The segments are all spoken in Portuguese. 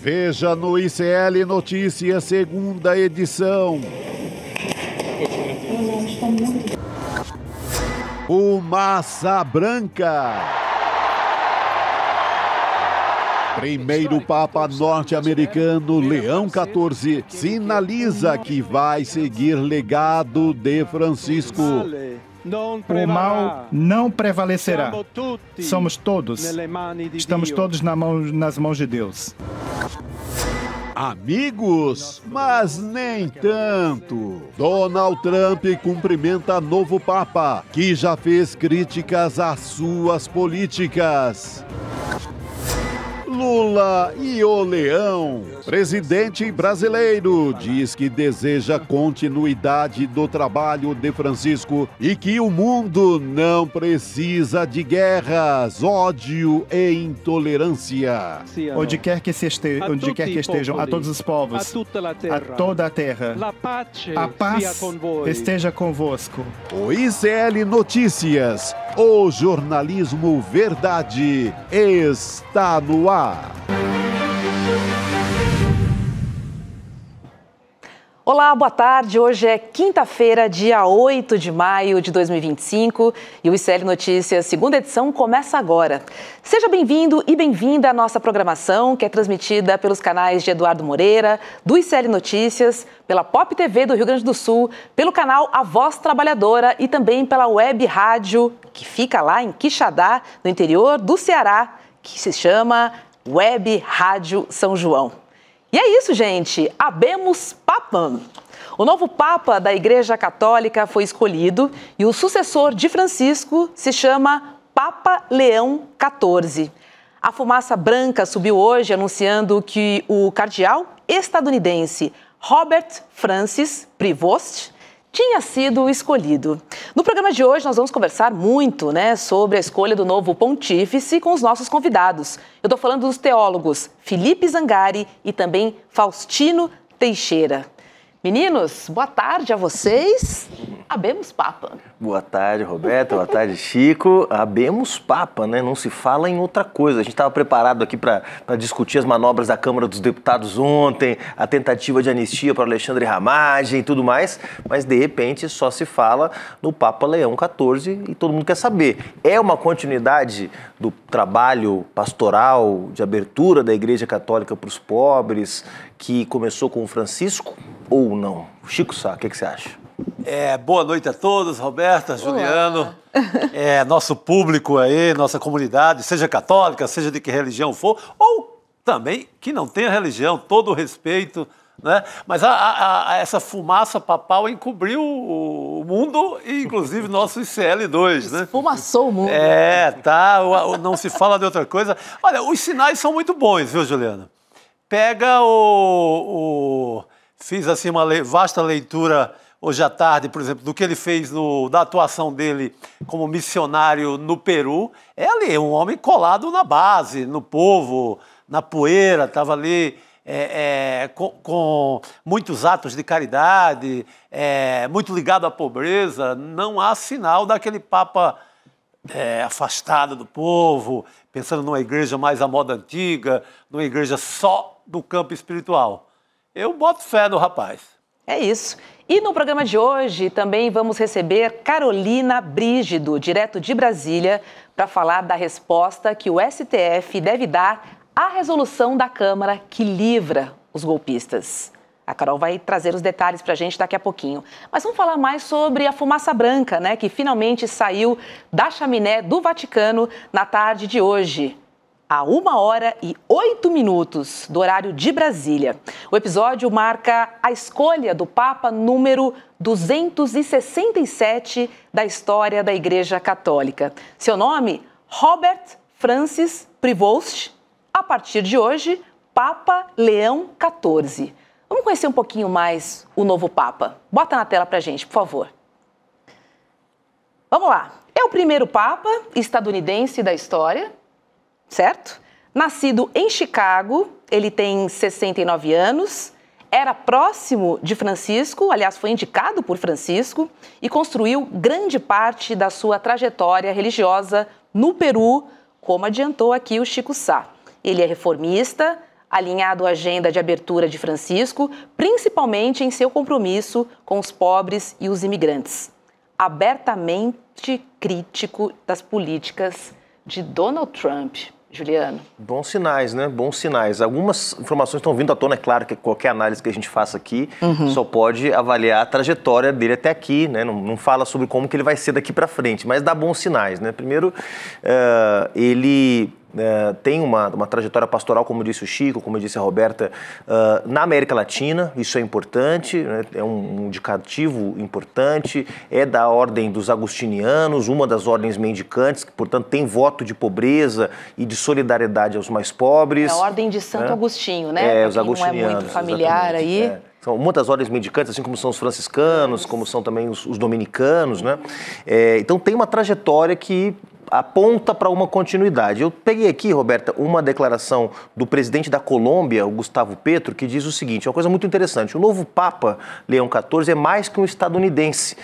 Veja no ICL Notícias, segunda edição. Fumaça branca. Primeiro Papa norte-americano, Leão XIV, sinaliza que vai seguir legado de Francisco. O mal não prevalecerá. Somos todos. Estamos todos nas mãos de Deus. Amigos, mas nem tanto. Donald Trump cumprimenta novo Papa, que já fez críticas às suas políticas. Lula e o Leão. Presidente brasileiro diz que deseja continuidade do trabalho de Francisco e que o mundo não precisa de guerras, ódio e intolerância. Onde quer que estejam, a todos os povos, a toda a terra, a paz esteja convosco. O ICL Notícias, o jornalismo verdade, está no ar. Olá, boa tarde. Hoje é quinta-feira, dia 8 de maio de 2025 e o ICL Notícias, segunda edição, começa agora. Seja bem-vindo e bem-vinda à nossa programação, que é transmitida pelos canais de Eduardo Moreira, do ICL Notícias, pela Pop TV do Rio Grande do Sul, pelo canal A Voz Trabalhadora e também pela web rádio, que fica lá em Quixadá, no interior do Ceará, que se chama Web Rádio São João. E é isso, gente. Habemus Papam. O novo Papa da Igreja Católica foi escolhido e o sucessor de Francisco se chama Papa Leão XIV. A fumaça branca subiu hoje anunciando que o cardeal estadunidense Robert Francis Prevost tinha sido escolhido. No programa de hoje, nós vamos conversar muito, sobre a escolha do novo pontífice com os nossos convidados. Eu estou falando dos teólogos Felipe Zangari e também Faustino Teixeira. Meninos, boa tarde a vocês. Habemus Papa. Boa tarde, Roberto. Boa tarde, Chico. Habemus Papa, né? Não se fala em outra coisa. A gente estava preparado aqui para discutir as manobras da Câmara dos Deputados ontem, a tentativa de anistia para Alexandre Ramagem e tudo mais, mas de repente só se fala no Papa Leão XIV e todo mundo quer saber. É uma continuidade do trabalho pastoral de abertura da Igreja Católica para os pobres que começou com o Francisco ou não? Chico Sá, o que você acha? Boa noite a todos, Roberta, Juliano, nosso público aí, nossa comunidade, seja católica, seja de que religião for, ou também que não tenha religião, todo o respeito, né? Mas essa fumaça papal encobriu o mundo e inclusive nosso ICL2, né? Esfumaçou o mundo. Não se fala de outra coisa. Olha, os sinais são muito bons, viu, Juliano? Pega fiz assim uma vasta leitura hoje à tarde, por exemplo, do que ele fez da atuação dele como missionário no Peru. É ali, um homem colado na base, no povo, na poeira, estava ali com muitos atos de caridade, muito ligado à pobreza. Não há sinal daquele Papa afastado do povo, pensando numa igreja mais à moda antiga, numa igreja só do campo espiritual. Eu boto fé no rapaz. É isso. E no programa de hoje também vamos receber Carolina Brígido, direto de Brasília, para falar da resposta que o STF deve dar à resolução da Câmara que livra os golpistas. A Carol vai trazer os detalhes para a gente daqui a pouquinho. Mas vamos falar mais sobre a fumaça branca, que finalmente saiu da chaminé do Vaticano na tarde de hoje, a 1h08 do horário de Brasília. O episódio marca a escolha do Papa número 267 da história da Igreja Católica. Seu nome, Robert Francis Prevost. A partir de hoje, Papa Leão XIV. Vamos conhecer um pouquinho mais o novo Papa. Bota na tela pra gente, por favor. Vamos lá. É o primeiro Papa estadunidense da história, certo? Nascido em Chicago, ele tem 69 anos, era próximo de Francisco, aliás, foi indicado por Francisco e construiu grande parte da sua trajetória religiosa no Peru, como adiantou aqui o Chico Sá. Ele é reformista, alinhado à agenda de abertura de Francisco, principalmente em seu compromisso com os pobres e os imigrantes. Abertamente crítico das políticas de Donald Trump. Juliano. Bons sinais, né? Bons sinais. Algumas informações estão vindo à tona. É claro que qualquer análise que a gente faça aqui só pode avaliar a trajetória dele até aqui, né? Não fala sobre como que ele vai ser daqui para frente, mas dá bons sinais, né? Primeiro, ele tem uma trajetória pastoral, como disse o Chico, como disse a Roberta, na América Latina. Isso é importante, né? É um indicativo importante, é da ordem dos agustinianos, uma das ordens mendicantes, que, portanto, tem voto de pobreza e de solidariedade aos mais pobres. É a ordem de Santo Agostinho, né? Os agostinianos. Não é muito familiar aí. São muitas ordens mendicantes, assim como são os franciscanos, como são também os dominicanos, né? Então tem uma trajetória que aponta para uma continuidade. Eu peguei aqui, Roberta, uma declaração do presidente da Colômbia, o Gustavo Petro, que diz o seguinte, uma coisa muito interessante: o novo Papa Leão XIV é mais que um estadunidense.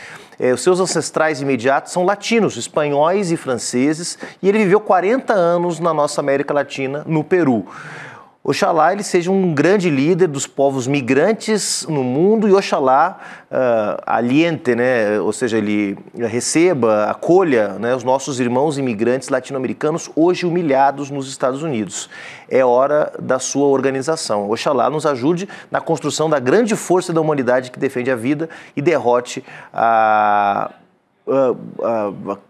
Os seus ancestrais imediatos são latinos, espanhóis e franceses, e ele viveu 40 anos na nossa América Latina, no Peru. Oxalá ele seja um grande líder dos povos migrantes no mundo e oxalá aliente, né? Ou seja, ele receba, acolha, né, os nossos irmãos imigrantes latino-americanos hoje humilhados nos Estados Unidos. É hora da sua organização. Oxalá nos ajude na construção da grande força da humanidade que defende a vida e derrote a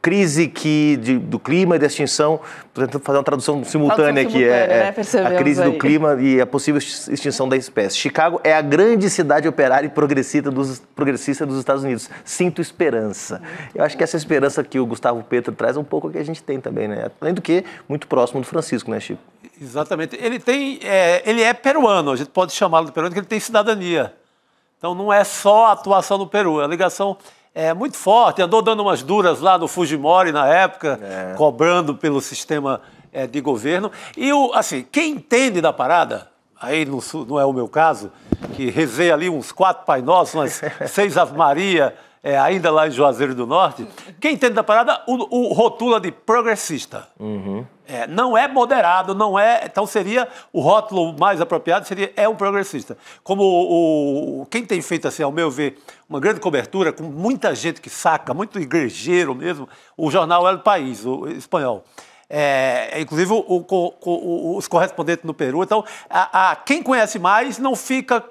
crise do clima e da extinção. Estou tentando fazer uma tradução simultânea aqui. Né? A crise do clima e a possível extinção da espécie. Chicago é a grande cidade operária e progressista dos Estados Unidos. Sinto esperança. Eu acho que essa esperança que o Gustavo Petro traz é um pouco o que a gente tem também, né? Além do que, muito próximo do Francisco, né, Chico? Exatamente. Ele é peruano, a gente pode chamá-lo de peruano, porque ele tem cidadania. Então não é só a atuação no Peru, a ligação é muito forte, andou dando umas duras lá no Fujimori na época, cobrando pelo sistema de governo. E, assim, quem entende da parada, aí não é o meu caso, que rezei ali uns 4 Pai Nossos, umas 6 Ave Maria, ainda lá em Juazeiro do Norte, quem entende da parada o rotula de progressista. Não é moderado, não é... Então seria o rótulo mais apropriado, é um progressista. Como quem tem feito, assim, ao meu ver, uma grande cobertura, com muita gente que saca, muito igrejeiro mesmo, o jornal El País, o espanhol. Inclusive os correspondentes no Peru. Então, quem conhece mais não fica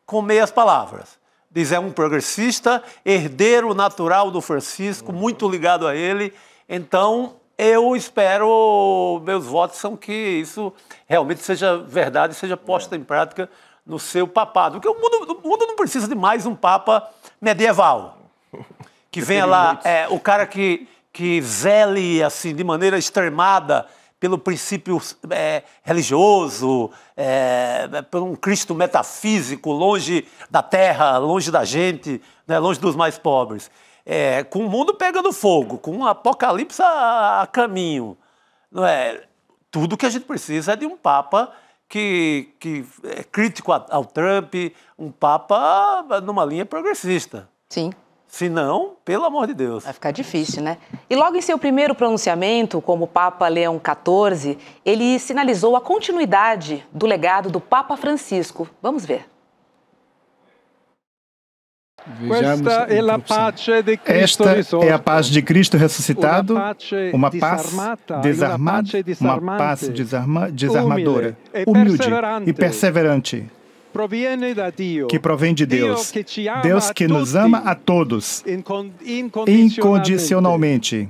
com meias palavras. Diz, é um progressista, herdeiro natural do Francisco, muito ligado a ele. Então, eu espero, meus votos são que isso realmente seja verdade, seja posta em prática no seu papado. Porque o mundo não precisa de mais um papa medieval. Que venha lá, o cara que zele assim, de maneira extremada pelo princípio religioso, por um Cristo metafísico, longe da terra, longe da gente, né, longe dos mais pobres. Com o mundo pegando fogo, com um apocalipse a caminho. Não é? Tudo que a gente precisa é de um Papa que é crítico ao Trump, um Papa numa linha progressista. Sim. Se não, pelo amor de Deus. Vai ficar difícil, né? E logo em seu primeiro pronunciamento como Papa Leão XIV, ele sinalizou a continuidade do legado do Papa Francisco. Vamos ver. Esta é a paz de Cristo ressuscitado, uma paz desarmadora, humilde e perseverante, que provém de Deus, Deus que nos ama a todos, incondicionalmente.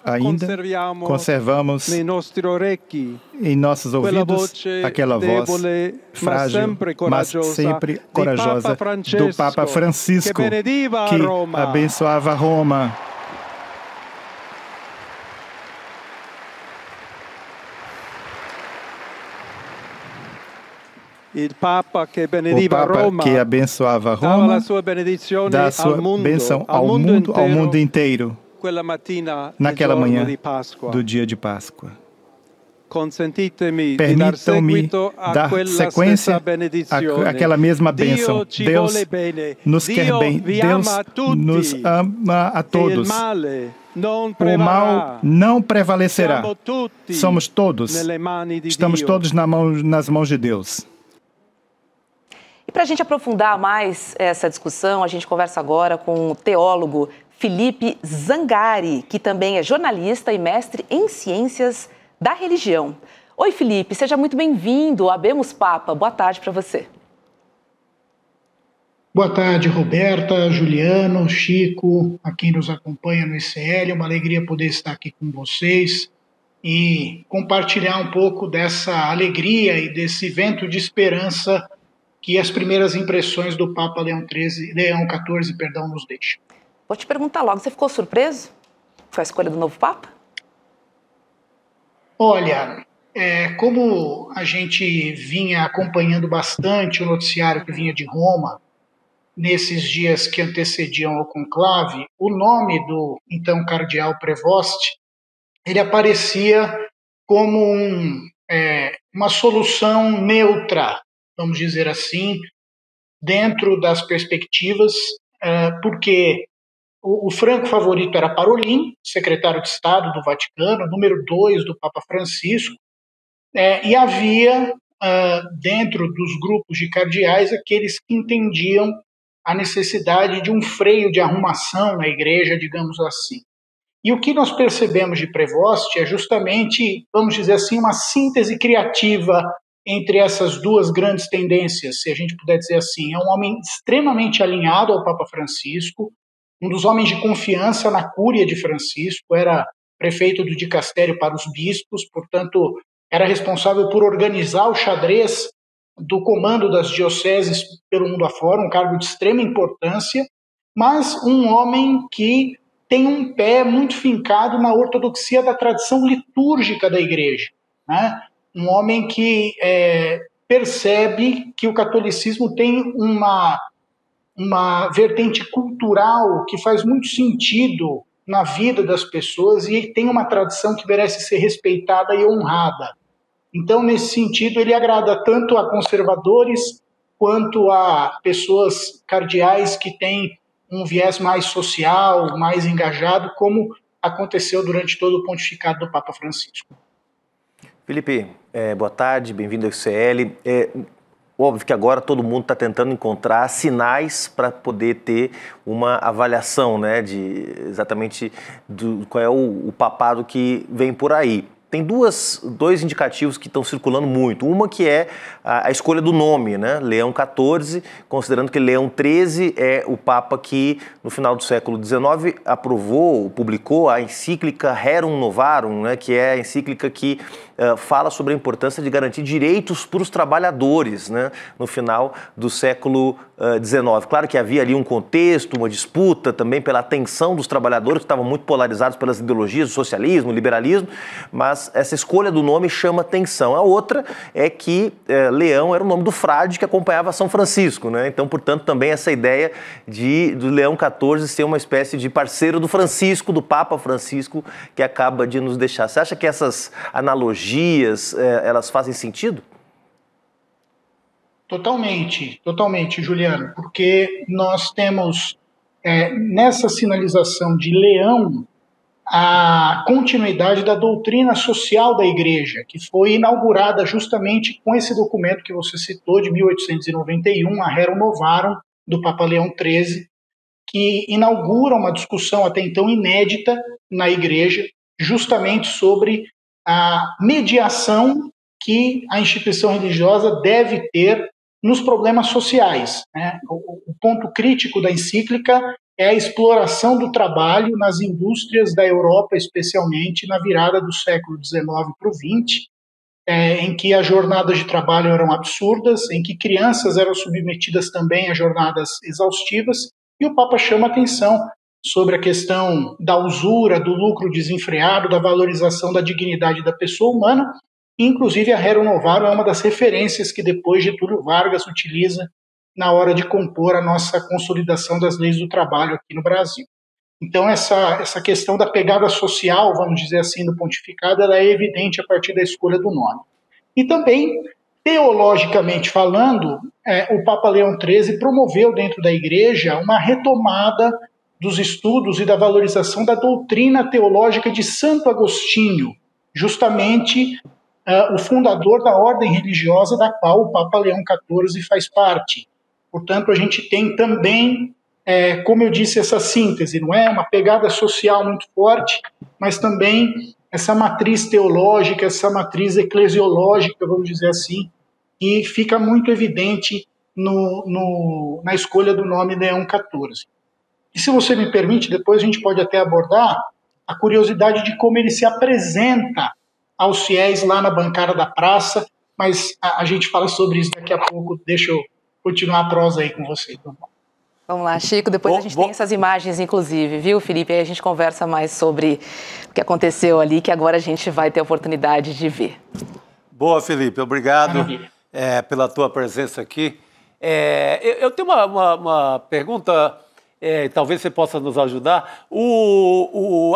Ainda conservamos em nossos ouvidos aquela voz frágil, mas sempre corajosa, do Papa Francisco, que abençoava Roma. O Papa que abençoava Roma, dá sua bênção ao mundo inteiro, naquela manhã do dia de Páscoa. permitam-me dar sequência àquela mesma bênção. Deus nos quer bem, Deus nos ama a todos. O mal não prevalecerá. Somos todos, estamos todos nas mãos de Deus. E para a gente aprofundar mais essa discussão, a gente conversa agora com o teólogo Felipe Zangari, que também é jornalista e mestre em ciências da religião. Oi, Felipe, seja muito bem-vindo ao Habemos Papa. Boa tarde para você. Boa tarde, Roberta, Juliano, Chico, a quem nos acompanha no ICL. Uma alegria poder estar aqui com vocês e compartilhar um pouco dessa alegria e desse vento de esperança que as primeiras impressões do Papa Leão XIV nos deixam. Vou te perguntar logo, você ficou surpreso com a escolha do novo Papa? Olha, como a gente vinha acompanhando bastante o noticiário que vinha de Roma, nesses dias que antecediam ao conclave, o nome do então cardeal Prevost, ele aparecia como uma solução neutra, vamos dizer assim, dentro das perspectivas, porque o franco favorito era Parolin, secretário de Estado do Vaticano, número 2 do Papa Francisco, e havia, dentro dos grupos de cardeais, aqueles que entendiam a necessidade de um freio de arrumação na igreja, digamos assim. E o que nós percebemos de Prevost é justamente, vamos dizer assim, uma síntese criativa entre essas duas grandes tendências, se a gente puder dizer assim. É um homem extremamente alinhado ao Papa Francisco, um dos homens de confiança na cúria de Francisco, era prefeito do dicastério para os bispos, portanto, era responsável por organizar o xadrez do comando das dioceses pelo mundo afora, um cargo de extrema importância, mas um homem que tem um pé muito fincado na ortodoxia da tradição litúrgica da igreja, né? Um homem que percebe que o catolicismo tem uma vertente cultural que faz muito sentido na vida das pessoas e tem uma tradição que merece ser respeitada e honrada. Então, nesse sentido, ele agrada tanto a conservadores quanto a pessoas cardeais que têm um viés mais social, mais engajado, como aconteceu durante todo o pontificado do Papa Francisco. Felipe, boa tarde, bem-vindo ao ICL. Óbvio que agora todo mundo está tentando encontrar sinais para poder ter uma avaliação, né, de exatamente qual é o papado que vem por aí. Tem dois indicativos que estão circulando muito. Uma que é a escolha do nome, né? Leão XIV, considerando que Leão XIII é o Papa que, no final do século XIX, publicou a encíclica Rerum Novarum, né? Que é a encíclica que fala sobre a importância de garantir direitos para os trabalhadores, né? No final do século XIX. Claro que havia ali um contexto, uma disputa também pela atenção dos trabalhadores, que estavam muito polarizados pelas ideologias do socialismo, liberalismo, mas essa escolha do nome chama atenção. A outra é que Leão era o nome do frade que acompanhava São Francisco, né? Então, portanto, também essa ideia do Leão XIV ser uma espécie de parceiro do Francisco, do Papa Francisco, que acaba de nos deixar. Você acha que essas analogias, elas fazem sentido? Totalmente, Juliano, porque nós temos nessa sinalização de Leão a continuidade da doutrina social da Igreja, que foi inaugurada justamente com esse documento que você citou, de 1891, a Rerum Novarum, do Papa Leão XIII, que inaugura uma discussão até então inédita na Igreja, justamente sobre a mediação que a instituição religiosa deve ter nos problemas sociais, né? O ponto crítico da encíclica é a exploração do trabalho nas indústrias da Europa, especialmente na virada do século XIX para o XX, em que as jornadas de trabalho eram absurdas, em que crianças eram submetidas também a jornadas exaustivas, e o Papa chama atenção sobre a questão da usura, do lucro desenfreado, da valorização da dignidade da pessoa humana. Inclusive, a Rerum Novarum é uma das referências que depois Getúlio Vargas utiliza na hora de compor a nossa consolidação das leis do trabalho aqui no Brasil. Então, essa questão da pegada social, vamos dizer assim, do pontificado, ela é evidente a partir da escolha do nome. E também, teologicamente falando, o Papa Leão XIII promoveu dentro da Igreja uma retomada dos estudos e da valorização da doutrina teológica de Santo Agostinho, justamente o fundador da ordem religiosa da qual o Papa Leão XIV faz parte. Portanto, a gente tem também, como eu disse, essa síntese, não é? Uma pegada social muito forte, mas também essa matriz teológica, essa matriz eclesiológica, vamos dizer assim, e fica muito evidente na escolha do nome Leão XIV. E se você me permite, depois a gente pode até abordar a curiosidade de como ele se apresenta aos fiéis lá na bancada da praça, mas a gente fala sobre isso daqui a pouco. Deixa eu continuar a prosa aí com você. Tá bom? Vamos lá, Chico, depois a gente tem essas imagens, inclusive, viu, Felipe? Aí a gente conversa mais sobre o que aconteceu ali, que agora a gente vai ter a oportunidade de ver. Boa, Felipe, obrigado pela tua presença aqui. Eu tenho uma pergunta, talvez você possa nos ajudar.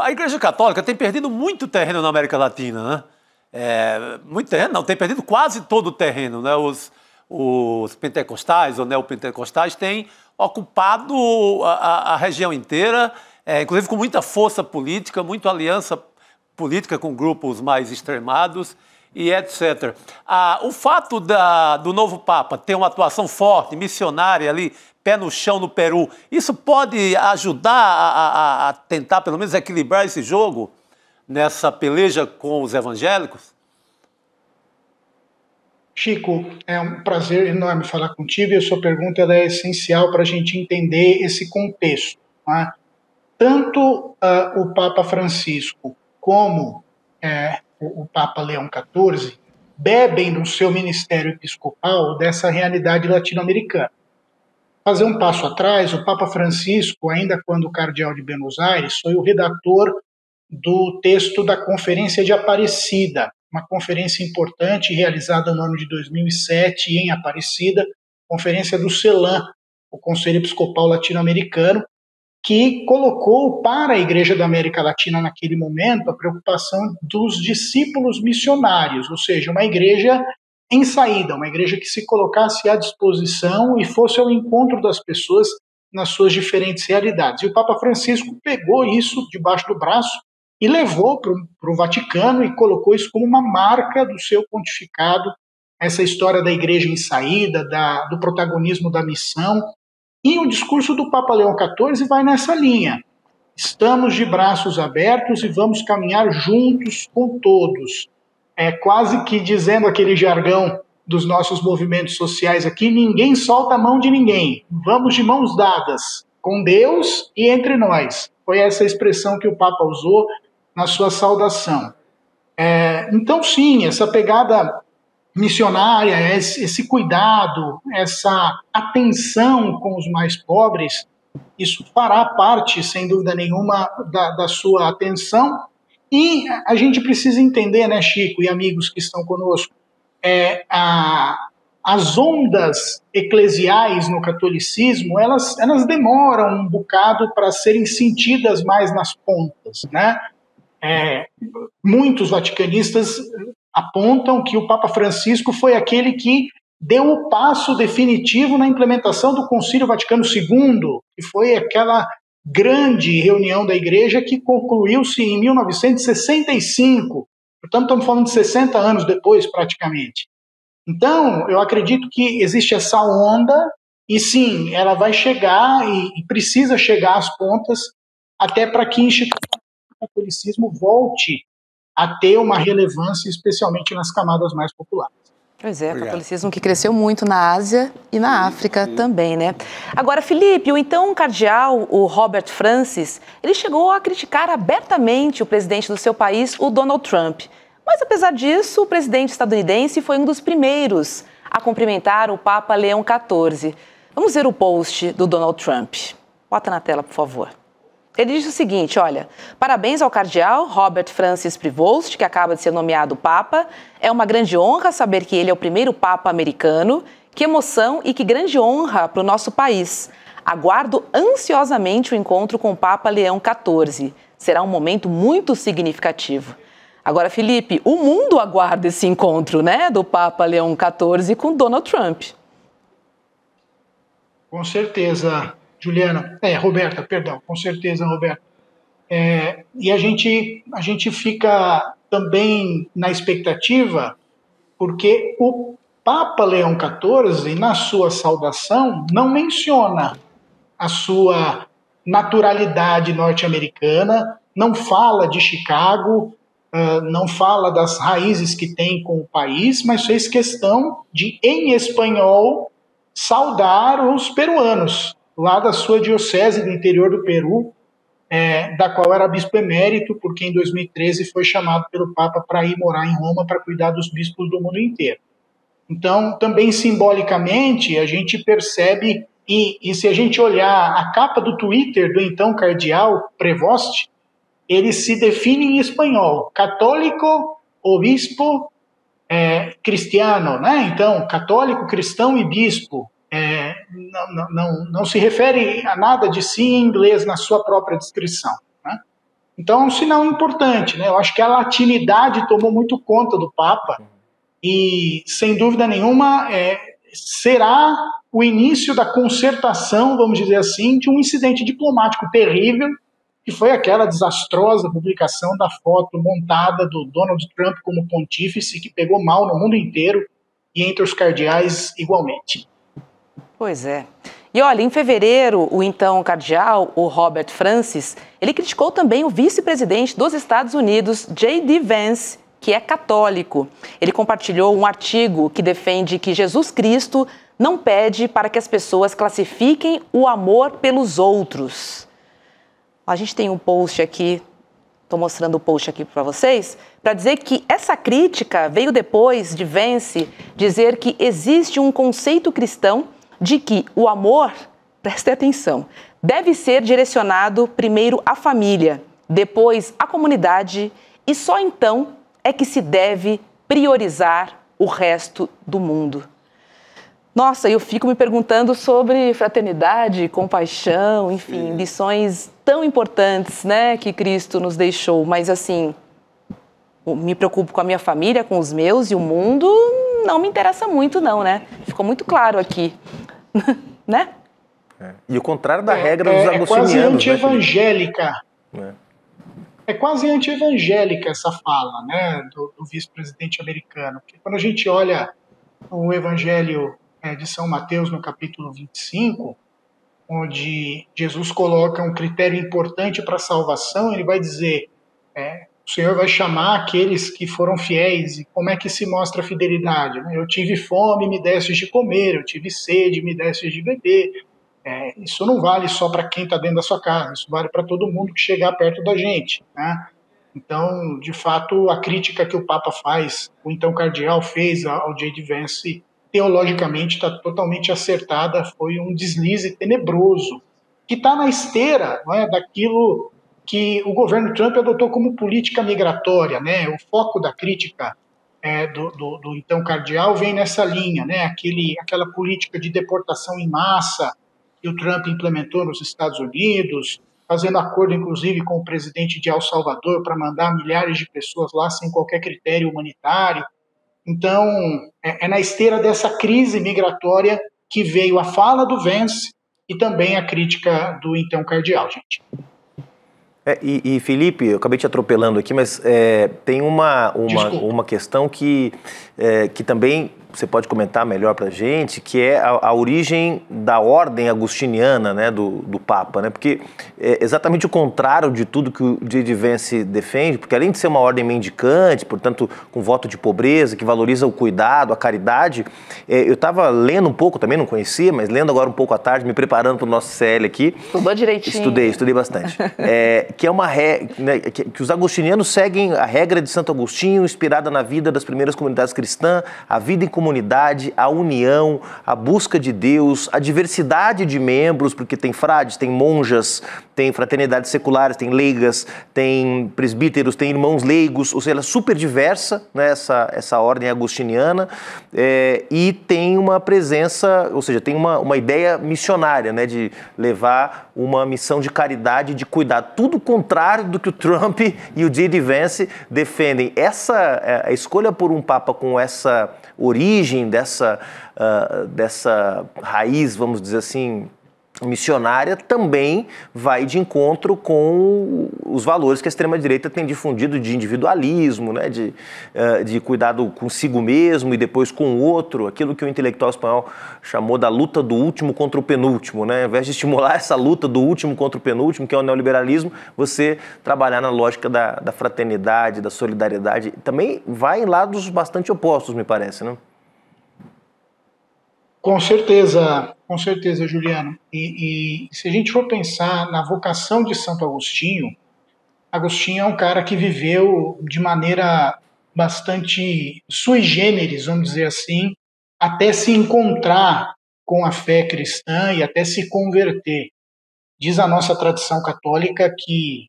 A Igreja Católica tem perdido muito terreno na América Latina, né? Muito terreno, não, tem perdido quase todo o terreno, né? Os pentecostais ou neopentecostais têm ocupado a região inteira, inclusive com muita força política, muita aliança política com grupos mais extremados e etc. O fato do novo Papa ter uma atuação forte, missionária ali, pé no chão no Peru, isso pode ajudar a tentar pelo menos equilibrar esse jogo nessa peleja com os evangélicos? Chico, é um prazer enorme falar contigo e a sua pergunta ela é essencial para a gente entender esse contexto. Tá? Tanto o Papa Francisco como o Papa Leão XIV bebem no seu ministério episcopal dessa realidade latino-americana. Fazer um passo atrás, o Papa Francisco, ainda quando cardeal de Buenos Aires, foi o redator do texto da Conferência de Aparecida, uma conferência importante realizada no ano de 2007 em Aparecida, Conferência do CELAM, o Conselho Episcopal Latino-Americano, que colocou para a Igreja da América Latina naquele momento a preocupação dos discípulos missionários, ou seja, uma igreja em saída, uma igreja que se colocasse à disposição e fosse ao encontro das pessoas nas suas diferentes realidades. E o Papa Francisco pegou isso debaixo do braço e levou para o Vaticano e colocou isso como uma marca do seu pontificado, essa história da igreja em saída, do protagonismo da missão. E o discurso do Papa Leão XIV vai nessa linha. Estamos de braços abertos e vamos caminhar juntos com todos. Quase que dizendo aquele jargão dos nossos movimentos sociais aqui, ninguém solta a mão de ninguém. Vamos de mãos dadas, com Deus e entre nós. Foi essa expressão que o Papa usou na sua saudação. Então, sim, essa pegada missionária, esse cuidado, essa atenção com os mais pobres, isso fará parte, sem dúvida nenhuma, da sua atenção. E a gente precisa entender, né, Chico e amigos que estão conosco, as ondas eclesiais no catolicismo, elas demoram um bocado para serem sentidas mais nas pontas, né? Muitos vaticanistas apontam que o Papa Francisco foi aquele que deu o passo definitivo na implementação do Concílio Vaticano II, que foi aquela grande reunião da Igreja que concluiu-se em 1965. Portanto, estamos falando de 60 anos depois, praticamente. Então, eu acredito que existe essa onda e, sim, ela vai chegar e precisa chegar às pontas até para que o catolicismo volte a ter uma relevância, especialmente nas camadas mais populares. Pois é, o catolicismo que cresceu muito na Ásia e na África também, né? Agora, Felipe, o então cardeal, o Robert Francis, ele chegou a criticar abertamente o presidente do seu país, o Donald Trump. Mas, apesar disso, o presidente estadunidense foi um dos primeiros a cumprimentar o Papa Leão XIV. Vamos ver o post do Donald Trump. Bota na tela, por favor. Ele diz o seguinte, olha, parabéns ao cardeal Robert Francis Prevost, que acaba de ser nomeado Papa. É uma grande honra saber que ele é o primeiro Papa americano. Que emoção e que grande honra para o nosso país. Aguardo ansiosamente o encontro com o Papa Leão XIV. Será um momento muito significativo. Agora, Felipe, o mundo aguarda esse encontro, né, do Papa Leão XIV com Donald Trump. Com certeza, Juliana. Roberta, perdão. Com certeza, Roberta. E a gente fica também na expectativa, porque o Papa Leão XIV, na sua saudação, não menciona a sua naturalidade norte-americana, não fala de Chicago, não fala das raízes que tem com o país, mas fez questão de, em espanhol, saudar os peruanos, lá da sua diocese do interior do Peru, da qual era bispo emérito, porque em 2013 foi chamado pelo Papa para ir morar em Roma para cuidar dos bispos do mundo inteiro. Então, também simbolicamente, a gente percebe, e se a gente olhar a capa do Twitter do então cardeal Prevost, ele se define em espanhol, católico, obispo, cristiano, né? Então, católico, cristão e bispo. Não se refere a nada de si em inglês na sua própria descrição, né? Então é um sinal importante, né? Eu acho que a latinidade tomou muito conta do Papa e, sem dúvida nenhuma, será o início da concertação, vamos dizer assim, de um incidente diplomático terrível, que foi aquela desastrosa publicação da foto montada do Donald Trump como pontífice, que pegou mal no mundo inteiro e entre os cardeais igualmente. Pois é. E olha, em fevereiro, o então cardeal, o Robert Francis, ele criticou também o vice-presidente dos Estados Unidos, J.D. Vance, que é católico. Ele compartilhou um artigo que defende que Jesus Cristo não pede para que as pessoas classifiquem o amor pelos outros. A gente tem um post aqui, estou mostrando o post aqui para vocês, para dizer que essa crítica veio depois de Vance dizer que existe um conceito cristão de que o amor, preste atenção, deve ser direcionado primeiro à família, depois à comunidade e só então é que se deve priorizar o resto do mundo. Nossa, eu fico me perguntando sobre fraternidade, compaixão, enfim, lições tão importantes, né, que Cristo nos deixou, mas assim, me preocupo com a minha família, com os meus e o mundo não me interessa muito não, né? Ficou muito claro aqui. Né? E o contrário da regra dos agostinianos. É quase anti-evangélica. É quase anti-evangélica essa fala, né, do vice-presidente americano. Porque quando a gente olha o Evangelho de São Mateus, no capítulo 25, onde Jesus coloca um critério importante para a salvação, ele vai dizer, o Senhor vai chamar aqueles que foram fiéis, e como é que se mostra a fidelidade? Eu tive fome, me destes de comer, eu tive sede, me destes de beber. Isso não vale só para quem está dentro da sua casa, isso vale para todo mundo que chegar perto da gente, né? Então, de fato, a crítica que o Papa faz, o então cardeal fez ao J.D. Vance, teologicamente está totalmente acertada, foi um deslize tenebroso, que está na esteira, não é, daquilo que o governo Trump adotou como política migratória, né? O foco da crítica do então cardeal vem nessa linha, né? Aquela política de deportação em massa que o Trump implementou nos Estados Unidos, fazendo acordo, inclusive, com o presidente de El Salvador para mandar milhares de pessoas lá sem qualquer critério humanitário. Então, é na esteira dessa crise migratória que veio a fala do Vance e também a crítica do então cardeal, gente. E Felipe, eu acabei te atropelando aqui, mas tem uma questão que também você pode comentar melhor para a gente, que é a origem da ordem agostiniana, né, do Papa, né? Porque é exatamente o contrário de tudo que o J.D. Vance defende, porque além de ser uma ordem mendicante, portanto, com voto de pobreza, que valoriza o cuidado, a caridade, eu estava lendo um pouco, também não conhecia, mas lendo agora um pouco à tarde, me preparando para o nosso CL aqui. Estudou direitinho. Estudei bastante. Que é uma regra, né, que os agostinianos seguem a regra de Santo Agostinho, inspirada na vida das primeiras comunidades cristãs, a vida em comunidade comunidade, a união, a busca de Deus, a diversidade de membros, porque tem frades, tem monjas, tem fraternidades seculares, tem leigas, tem presbíteros, tem irmãos leigos, ou seja, ela é super diversa, né, essa ordem agostiniana, e tem uma presença, ou seja, tem uma ideia missionária, né, de levar uma missão de caridade, de cuidar, tudo contrário do que o Trump e o J.D. Vance defendem. A escolha por um Papa com essa origem, dessa raiz, vamos dizer assim, missionária, também vai de encontro com os valores que a extrema-direita tem difundido de individualismo, né, de cuidado consigo mesmo e depois com o outro, aquilo que o intelectual espanhol chamou da luta do último contra o penúltimo, né? Ao invés de estimular essa luta do último contra o penúltimo, que é o neoliberalismo, você trabalhar na lógica da fraternidade, da solidariedade, também vai em lados bastante opostos, me parece, né? Com certeza, Juliano. E se a gente for pensar na vocação de Santo Agostinho, Agostinho é um cara que viveu de maneira bastante sui generis, vamos dizer assim, até se encontrar com a fé cristã e até se converter. Diz a nossa tradição católica que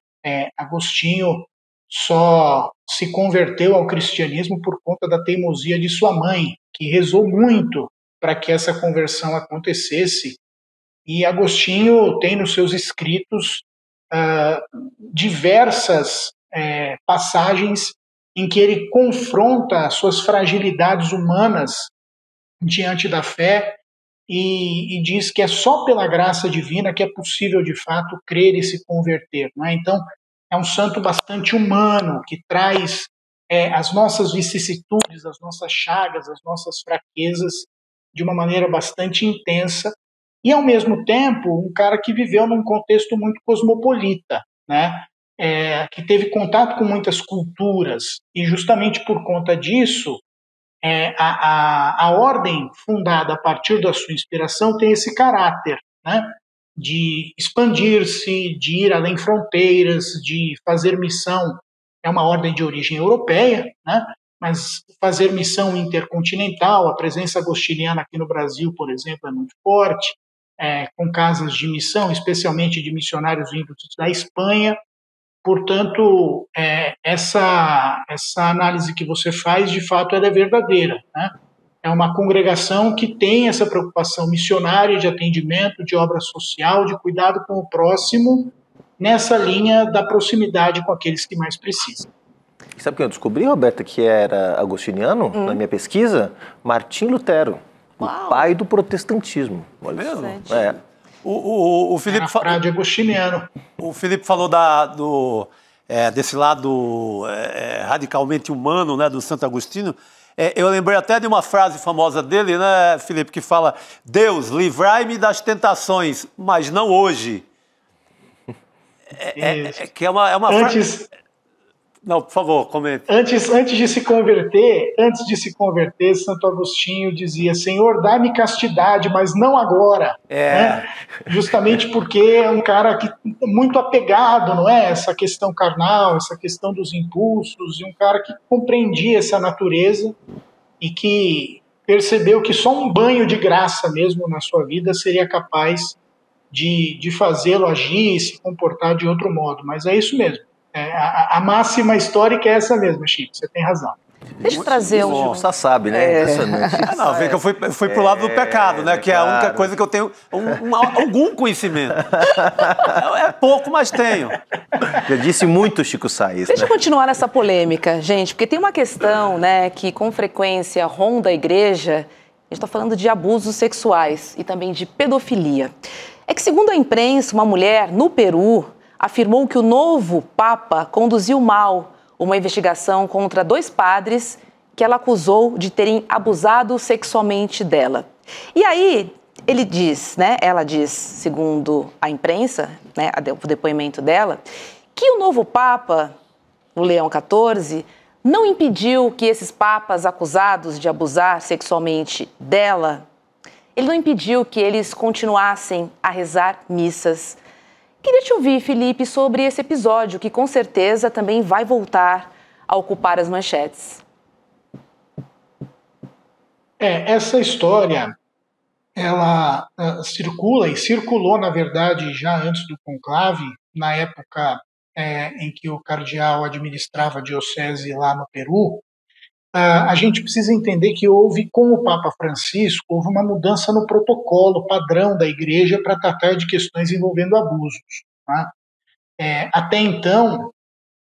Agostinho só se converteu ao cristianismo por conta da teimosia de sua mãe, que rezou muito para que essa conversão acontecesse. E Agostinho tem nos seus escritos diversas passagens em que ele confronta as suas fragilidades humanas diante da fé e diz que é só pela graça divina que é possível, de fato, crer e se converter. Não é? Então, é um santo bastante humano, que traz as nossas vicissitudes, as nossas chagas, as nossas fraquezas, de uma maneira bastante intensa, e, ao mesmo tempo, um cara que viveu num contexto muito cosmopolita, né? Que teve contato com muitas culturas, e justamente por conta disso, a ordem fundada a partir da sua inspiração tem esse caráter, né? De expandir-se, de ir além fronteiras, de fazer missão. É uma ordem de origem europeia, né? Mas fazer missão intercontinental, a presença agostiniana aqui no Brasil, por exemplo, é muito forte, com casas de missão, especialmente de missionários vindos da Espanha. Portanto, essa análise que você faz, de fato, ela é verdadeira, né? É uma congregação que tem essa preocupação missionária, de atendimento, de obra social, de cuidado com o próximo, nessa linha da proximidade com aqueles que mais precisam. Sabe quem eu descobri, Roberta, que era agostiniano, na minha pesquisa? Martim Lutero, o pai do protestantismo. Olha mesmo? O Felipe agostiniano. O Felipe falou desse lado radicalmente humano, né, do Santo Agostinho. Eu lembrei até de uma frase famosa dele, né, Felipe, que fala: Deus, livrai-me das tentações, mas não hoje. Que é uma frase... Não, por favor, comente. Antes de se converter, Santo Agostinho dizia: Senhor, dá-me castidade, mas não agora. Né? Justamente porque é um cara muito apegado, não é? Essa questão carnal, essa questão dos impulsos, e um cara que compreendia essa natureza e que percebeu que só um banho de graça mesmo na sua vida seria capaz de fazê-lo agir e se comportar de outro modo. Mas é isso mesmo. A máxima histórica é essa mesmo, Chico, você tem razão. Deixa eu trazer um... Você sabe, né? Impressionante. Não, vê que eu fui pro lado do pecado, né? Que é a única coisa que eu tenho algum conhecimento. É pouco, mas tenho. Já disse muito, Chico Sainz. Deixa eu continuar nessa polêmica, gente, porque tem uma questão, né, que com frequência ronda a igreja. A gente está falando de abusos sexuais e também de pedofilia. É que, segundo a imprensa, uma mulher no Peru afirmou que o novo Papa conduziu mal uma investigação contra 2 padres que ela acusou de terem abusado sexualmente dela. E aí, ela diz, segundo a imprensa, né, o depoimento dela, que o novo Papa, o Leão XIV, não impediu que esses papas acusados de abusar sexualmente dela, ele não impediu que eles continuassem a rezar missas. Queria te ouvir, Felipe, sobre esse episódio, que com certeza também vai voltar a ocupar as manchetes. Essa história, ela circula e circulou, na verdade, já antes do conclave, na época em que o cardeal administrava a diocese lá no Peru. A gente precisa entender que houve, com o Papa Francisco, houve uma mudança no protocolo padrão da Igreja para tratar de questões envolvendo abusos. Tá? Até então,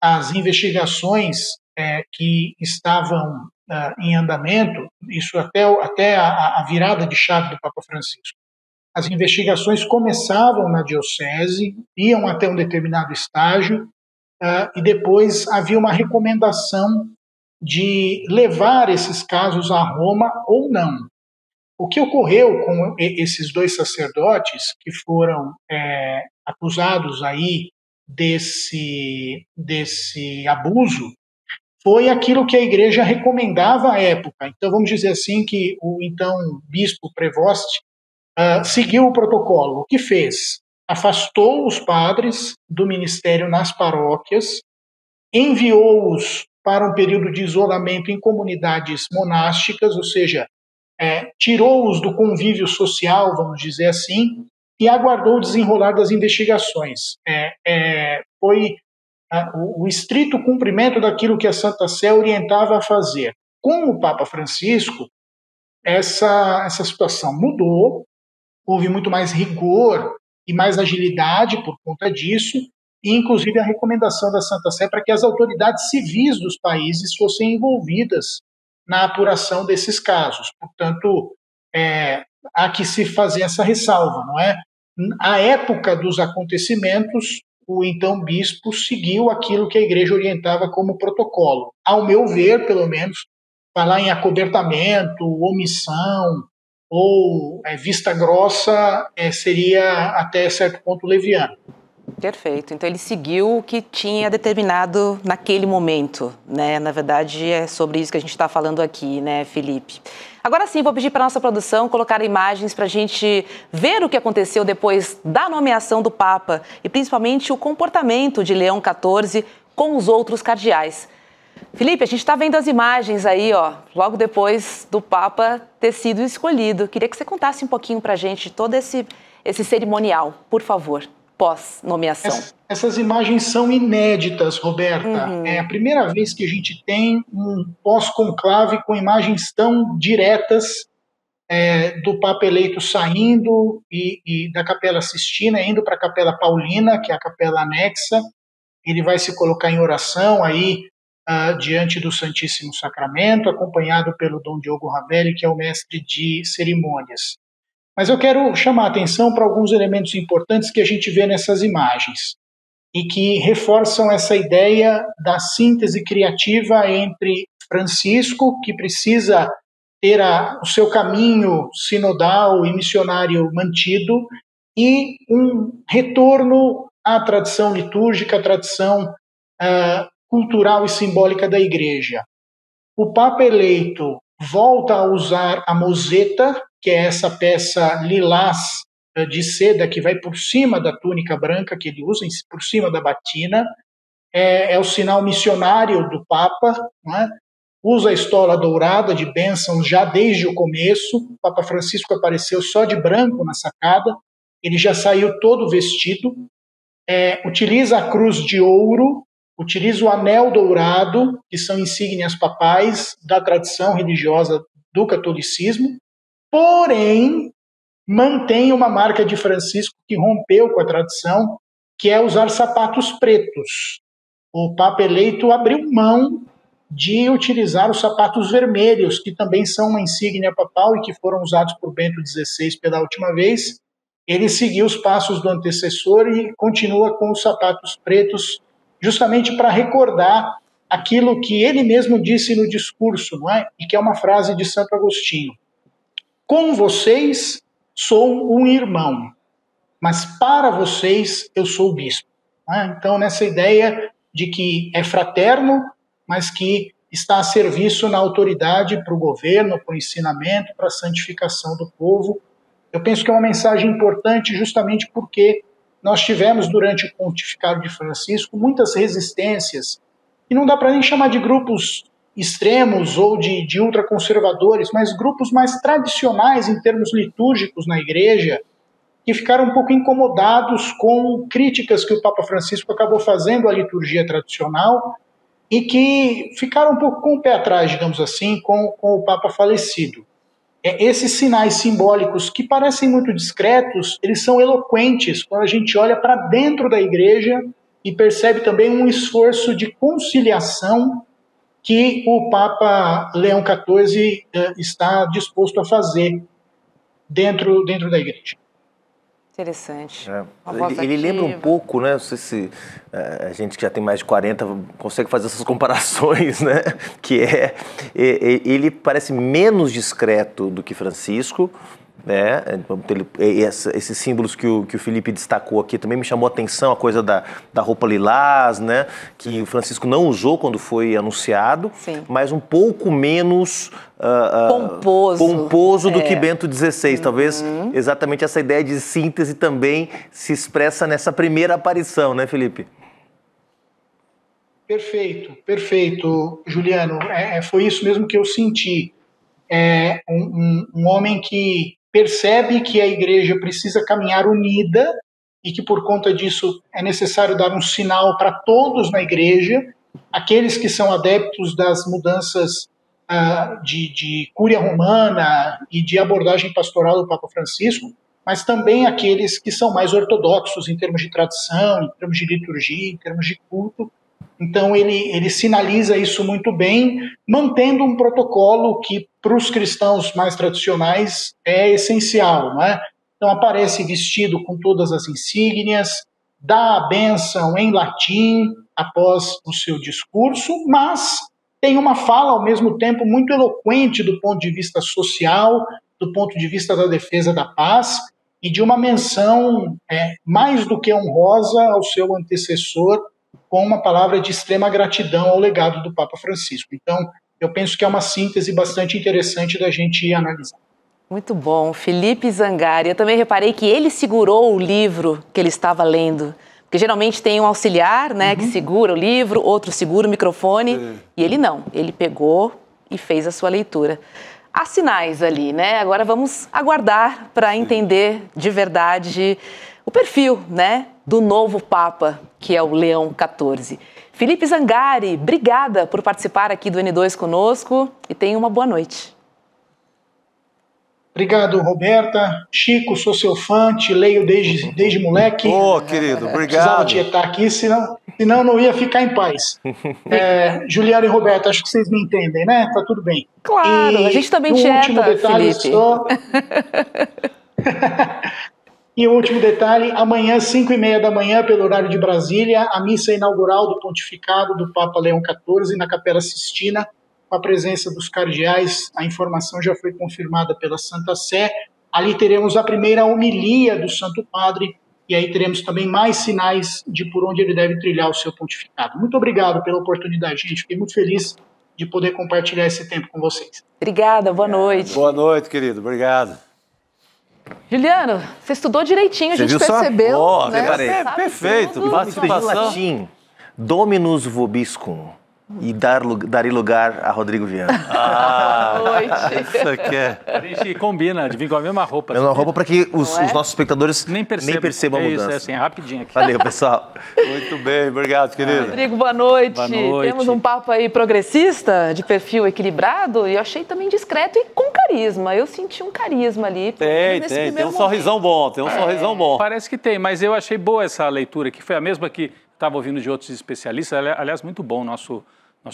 as investigações que estavam em andamento, isso até a virada de chave do Papa Francisco, as investigações começavam na diocese, iam até um determinado estágio, e depois havia uma recomendação de levar esses casos a Roma ou não. O que ocorreu com esses 2 sacerdotes que foram acusados aí desse abuso foi aquilo que a Igreja recomendava à época. Então, vamos dizer assim que o então bispo Prevost seguiu o protocolo. O que fez? Afastou os padres do ministério nas paróquias, enviou-os para um período de isolamento em comunidades monásticas, ou seja, tirou-os do convívio social, vamos dizer assim, e aguardou o desenrolar das investigações. Foi o estrito cumprimento daquilo que a Santa Sé orientava a fazer. Com o Papa Francisco, essa situação mudou, houve muito mais rigor e mais agilidade por conta disso, e inclusive a recomendação da Santa Sé para que as autoridades civis dos países fossem envolvidas na apuração desses casos. Portanto, há que se fazer essa ressalva, não é? À época dos acontecimentos, o então bispo seguiu aquilo que a Igreja orientava como protocolo. Ao meu ver, pelo menos, falar em acobertamento, omissão ou vista grossa seria até certo ponto leviano. Perfeito. Então ele seguiu o que tinha determinado naquele momento, né? Na verdade é sobre isso que a gente está falando aqui, né, Felipe? Agora sim, vou pedir para a nossa produção colocar imagens para a gente ver o que aconteceu depois da nomeação do Papa e principalmente o comportamento de Leão XIV com os outros cardeais. Felipe, a gente está vendo as imagens aí, logo depois do Papa ter sido escolhido. Queria que você contasse um pouquinho para a gente todo esse cerimonial, por favor, pós-nomeação. Essas imagens são inéditas, Roberta. É a primeira vez que a gente tem um pós-conclave com imagens tão diretas do Papa eleito saindo e da Capela Sistina, indo para a Capela Paulina, que é a capela anexa. Ele vai se colocar em oração aí diante do Santíssimo Sacramento, acompanhado pelo Dom Diogo Ravelli, que é o mestre de cerimônias. Mas eu quero chamar a atenção para alguns elementos importantes que a gente vê nessas imagens e que reforçam essa ideia da síntese criativa entre Francisco, que precisa ter o seu caminho sinodal e missionário mantido, e um retorno à tradição litúrgica, à tradição cultural e simbólica da Igreja. O Papa eleito volta a usar a moseta, que é essa peça lilás de seda que vai por cima da túnica branca que ele usa, por cima da batina. É o sinal missionário do Papa, né? Usa a estola dourada de bênçãos já desde o começo. O Papa Francisco apareceu só de branco na sacada, ele já saiu todo vestido. Utiliza a cruz de ouro, utiliza o anel dourado, que são insígnias papais da tradição religiosa do catolicismo, porém mantém uma marca de Francisco que rompeu com a tradição, que é usar sapatos pretos. O Papa eleito abriu mão de utilizar os sapatos vermelhos, que também são uma insígnia papal e que foram usados por Bento XVI pela última vez. Ele seguiu os passos do antecessor e continua com os sapatos pretos, justamente para recordar aquilo que ele mesmo disse no discurso, não é? E que é uma frase de Santo Agostinho. Com vocês sou um irmão, mas para vocês eu sou bispo. Então, nessa ideia de que é fraterno, mas que está a serviço na autoridade para o governo, para o ensinamento, para a santificação do povo. Eu penso que é uma mensagem importante justamente porque nós tivemos, durante o pontificado de Francisco, muitas resistências, e não dá para nem chamar de grupos extremos ou de ultraconservadores, mas grupos mais tradicionais em termos litúrgicos na igreja, que ficaram um pouco incomodados com críticas que o Papa Francisco acabou fazendo à liturgia tradicional e que ficaram um pouco com o pé atrás, digamos assim, com o Papa falecido. Esses sinais simbólicos, que parecem muito discretos, eles são eloquentes quando a gente olha para dentro da igreja e percebe também um esforço de conciliação que o Papa Leão XIV está disposto a fazer dentro da igreja. Interessante. Ele lembra um pouco, né? Não sei se a gente que já tem mais de 40 consegue fazer essas comparações, né? Que ele parece menos discreto do que Francisco, né? Esses símbolos que o Felipe destacou aqui também me chamou a atenção, a coisa da roupa lilás, né? Que o Francisco não usou quando foi anunciado, sim, mas um pouco menos pomposo do que Bento XVI. Talvez exatamente essa ideia de síntese também se expressa nessa primeira aparição, né, Felipe? Perfeito, Juliano. Foi isso mesmo que eu senti. Um homem que percebe que a igreja precisa caminhar unida e que por conta disso é necessário dar um sinal para todos na igreja, aqueles que são adeptos das mudanças de cúria romana e de abordagem pastoral do Papa Francisco, mas também aqueles que são mais ortodoxos em termos de tradição, em termos de liturgia, em termos de culto. Então ele sinaliza isso muito bem, mantendo um protocolo que para os cristãos mais tradicionais é essencial, não é? Então aparece vestido com todas as insígnias, dá a bênção em latim após o seu discurso, mas tem uma fala ao mesmo tempo muito eloquente do ponto de vista social, do ponto de vista da defesa da paz e de uma menção mais do que honrosa ao seu antecessor, com uma palavra de extrema gratidão ao legado do Papa Francisco. Então, eu penso que é uma síntese bastante interessante da gente analisar. Muito bom. Felipe Zangari, eu também reparei que ele segurou o livro que ele estava lendo, porque geralmente tem um auxiliar, né, que segura o livro, outro segura o microfone, e ele não, ele pegou e fez a sua leitura. Há sinais ali, né? Agora vamos aguardar para entender de verdade o perfil, né, do novo Papa, que é o Leão XIV. Felipe Zangari, obrigada por participar aqui do N2 conosco e tenha uma boa noite. Obrigado, Roberta. Chico, sou seu fã, te leio desde moleque. Querido, obrigado. Precisava tietar aqui, senão não ia ficar em paz. Juliana e Roberta, acho que vocês me entendem, né? Tá tudo bem. Claro, a gente também tieta, Felipe. E o último detalhe, amanhã, 5h30 da manhã, pelo horário de Brasília, a missa inaugural do pontificado do Papa Leão XIV na Capela Sistina, com a presença dos cardeais. A informação já foi confirmada pela Santa Sé. Ali teremos a primeira homilia do Santo Padre, e aí teremos também mais sinais de por onde ele deve trilhar o seu pontificado. Muito obrigado pela oportunidade, gente. Fiquei muito feliz de poder compartilhar esse tempo com vocês. Obrigada, boa noite. Boa noite, querido. Obrigado. Juliano, você estudou direitinho, a gente percebeu. Né? Perfeito. Participação. Latim, Dominus vobiscum. E darei lugar a Rodrigo Viana. Isso aqui A gente combina de vir com a mesma roupa. Mesma roupa para que os nossos espectadores nem percebam a mudança. Isso, assim, rapidinho aqui. Valeu, pessoal. Muito bem, obrigado, querido. Rodrigo, boa noite. Boa noite. Temos um papo aí progressista, de perfil equilibrado, e eu achei também discreto e com carisma. Eu senti um carisma ali. Tem um sorrisão bom, sorrisão bom. Parece que tem, mas eu achei boa essa leitura, que foi a mesma que estava ouvindo de outros especialistas. Aliás, muito bom nosso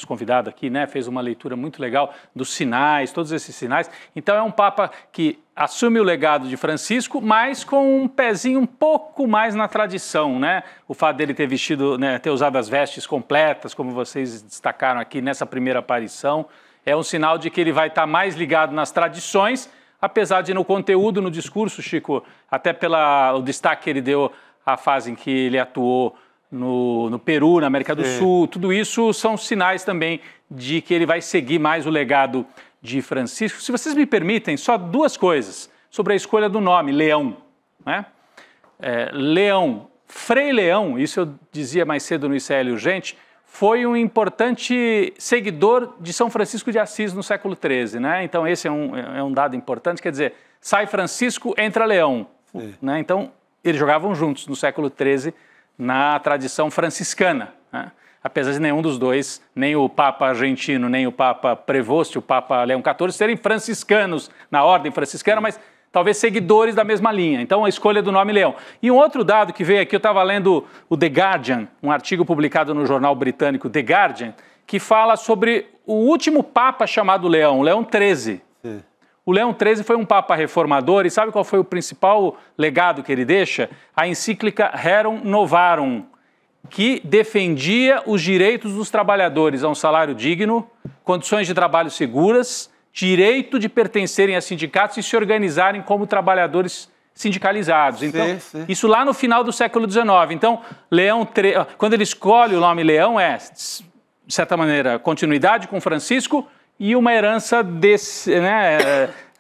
convidado aqui, né? Fez uma leitura muito legal dos sinais, todos esses sinais. Então é um Papa que assume o legado de Francisco, mas com um pezinho um pouco mais na tradição, né? O fato dele ter vestido, né, ter usado as vestes completas, como vocês destacaram aqui nessa primeira aparição, é um sinal de que ele vai estar mais ligado nas tradições, apesar de no conteúdo, no discurso, Chico, até pelo destaque que ele deu à fase em que ele atuou no Peru, na América do Sul, tudo isso são sinais também de que ele vai seguir mais o legado de Francisco. Se vocês me permitem, só duas coisas sobre a escolha do nome, Leão. Né? Leão, Frei Leão, isso eu dizia mais cedo no ICL Urgente, foi um importante seguidor de São Francisco de Assis no século XIII, né? Então esse é um dado importante, quer dizer, sai Francisco, entra Leão, né? Então eles jogavam juntos no século XIII na tradição franciscana, né? Apesar de nenhum dos dois, nem o Papa argentino, nem o Papa Prevost, o Papa Leão XIV, serem franciscanos na ordem franciscana, mas talvez seguidores da mesma linha. Então, a escolha do nome Leão. E um outro dado que veio aqui, eu estava lendo o The Guardian, um artigo publicado no jornal britânico The Guardian, que fala sobre o último Papa chamado Leão, Leão XIII. Sim. O Leão XIII foi um Papa reformador, e sabe qual foi o principal legado que ele deixa? A encíclica Rerum Novarum, que defendia os direitos dos trabalhadores a um salário digno, condições de trabalho seguras, direito de pertencerem a sindicatos e se organizarem como trabalhadores sindicalizados. Então, isso lá no final do século XIX. Então, Leão, quando ele escolhe o nome Leão, de certa maneira, continuidade com Francisco e uma herança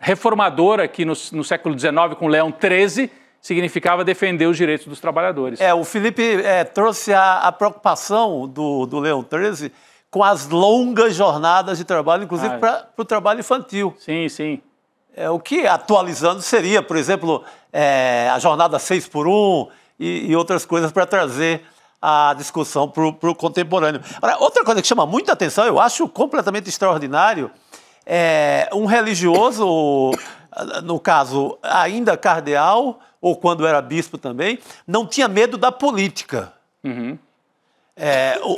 reformadora que no século XIX, com Leão XIII, significava defender os direitos dos trabalhadores. O Felipe trouxe a preocupação do Leão XIII com as longas jornadas de trabalho, inclusive para o trabalho infantil. Sim, sim. O que, atualizando, seria, por exemplo, a jornada 6x1 e outras coisas para trazer a discussão para o contemporâneo. Agora, outra coisa que chama muita atenção, eu acho completamente extraordinário, um religioso, no caso, ainda cardeal, ou quando era bispo também, não tinha medo da política. Uhum.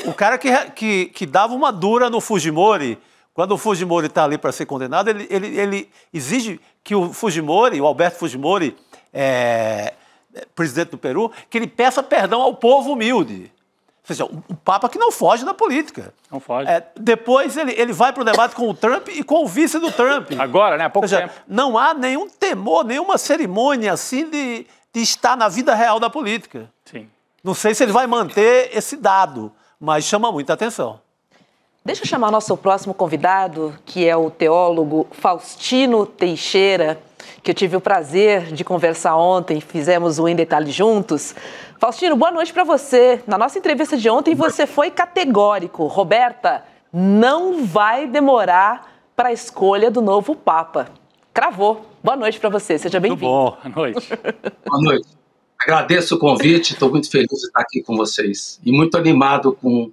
O cara que dava uma dura no Fujimori, quando o Fujimori está ali para ser condenado, ele exige que o Fujimori, o Alberto Fujimori, presidente do Peru, que ele peça perdão ao povo humilde. Ou seja, um Papa que não foge da política. Não foge. Depois ele vai para o debate com o Trump e com o vice do Trump. Agora, né? Há pouco tempo. Não há nenhum temor, nenhuma cerimônia assim de estar na vida real da política. Sim. Não sei se ele vai manter esse dado, mas chama muita atenção. Deixa eu chamar nosso próximo convidado, que é o teólogo Faustino Teixeira, que eu tive o prazer de conversar ontem, fizemos o Em Detalhes juntos. Faustino, boa noite para você. Na nossa entrevista de ontem, você foi categórico. Roberta, não vai demorar para a escolha do novo Papa. Cravou. Boa noite para você, seja bem-vindo. Muito bom, boa noite. Boa noite. Agradeço o convite, estou muito feliz de estar aqui com vocês. E muito animado com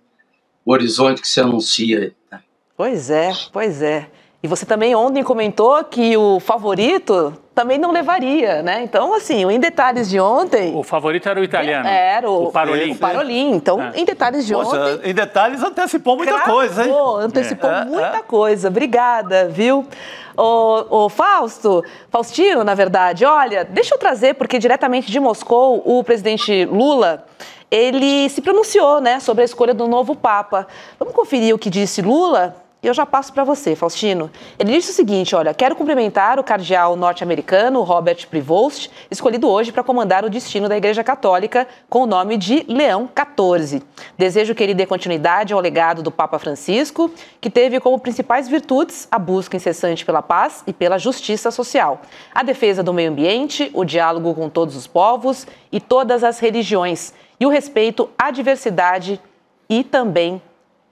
o horizonte que se anuncia. Pois é, pois é. E você também ontem comentou que o favorito também não levaria, né? Então, assim, o Em Detalhes de ontem... O favorito era o italiano. Era o Parolin. O Parolin. Então, Em Detalhes de ontem... Em Detalhes antecipou muita coisa, hein? Antecipou muita coisa. Obrigada, viu? Ô Faustino, na verdade, olha, deixa eu trazer, porque diretamente de Moscou, o presidente Lula, ele se pronunciou, né, sobre a escolha do novo Papa. Vamos conferir o que disse Lula? E eu já passo para você, Faustino. Ele disse o seguinte, olha, quero cumprimentar o cardeal norte-americano Robert Prevost, escolhido hoje para comandar o destino da Igreja Católica com o nome de Leão XIV. Desejo que ele dê continuidade ao legado do Papa Francisco, que teve como principais virtudes a busca incessante pela paz e pela justiça social, a defesa do meio ambiente, o diálogo com todos os povos e todas as religiões, e o respeito à diversidade e também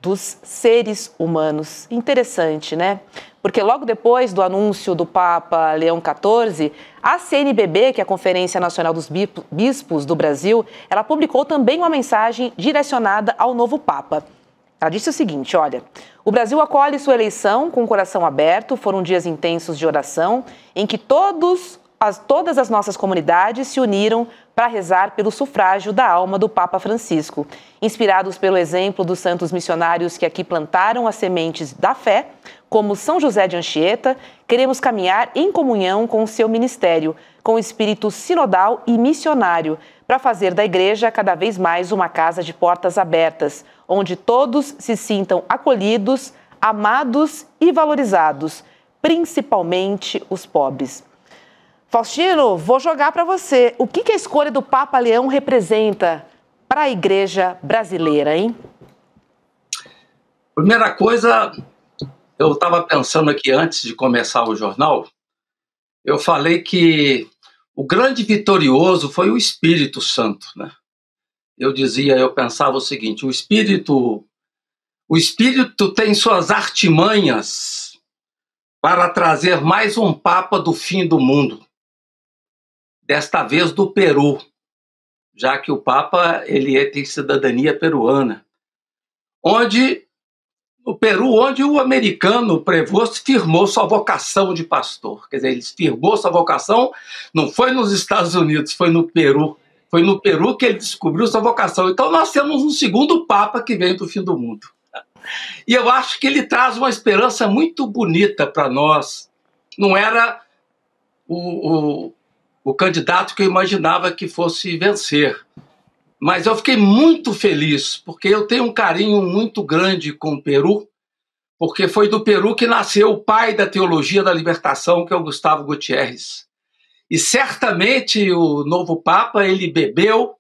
dos seres humanos. Interessante, né? Porque logo depois do anúncio do Papa Leão XIV, a CNBB, que é a Conferência Nacional dos Bispos do Brasil, ela publicou também uma mensagem direcionada ao novo Papa. Ela disse o seguinte, olha, o Brasil acolhe sua eleição com o coração aberto, foram dias intensos de oração, em que todas as nossas comunidades se uniram para rezar pelo sufrágio da alma do Papa Francisco. Inspirados pelo exemplo dos santos missionários que aqui plantaram as sementes da fé, como São José de Anchieta, queremos caminhar em comunhão com o seu ministério, com o espírito sinodal e missionário, para fazer da Igreja cada vez mais uma casa de portas abertas, onde todos se sintam acolhidos, amados e valorizados, principalmente os pobres. Faustino, vou jogar para você. O que a escolha do Papa Leão representa para a Igreja brasileira, hein? Primeira coisa, eu estava pensando aqui antes de começar o jornal, eu falei que o grande vitorioso foi o Espírito Santo, né? Eu pensava o seguinte, o Espírito O Espírito tem suas artimanhas para trazer mais um Papa do fim do mundo, desta vez do Peru, já que o Papa tem cidadania peruana, no Peru, onde o americano Prevost firmou sua vocação de pastor. Quer dizer, ele firmou sua vocação, não foi nos Estados Unidos, foi no Peru. Foi no Peru que ele descobriu sua vocação. Então nós temos um segundo Papa que vem do fim do mundo. E eu acho que ele traz uma esperança muito bonita para nós. Não era o candidato que eu imaginava que fosse vencer. Mas eu fiquei muito feliz, porque eu tenho um carinho muito grande com o Peru, porque foi do Peru que nasceu o pai da teologia da libertação, que é o Gustavo Gutierrez. E certamente o novo Papa, ele bebeu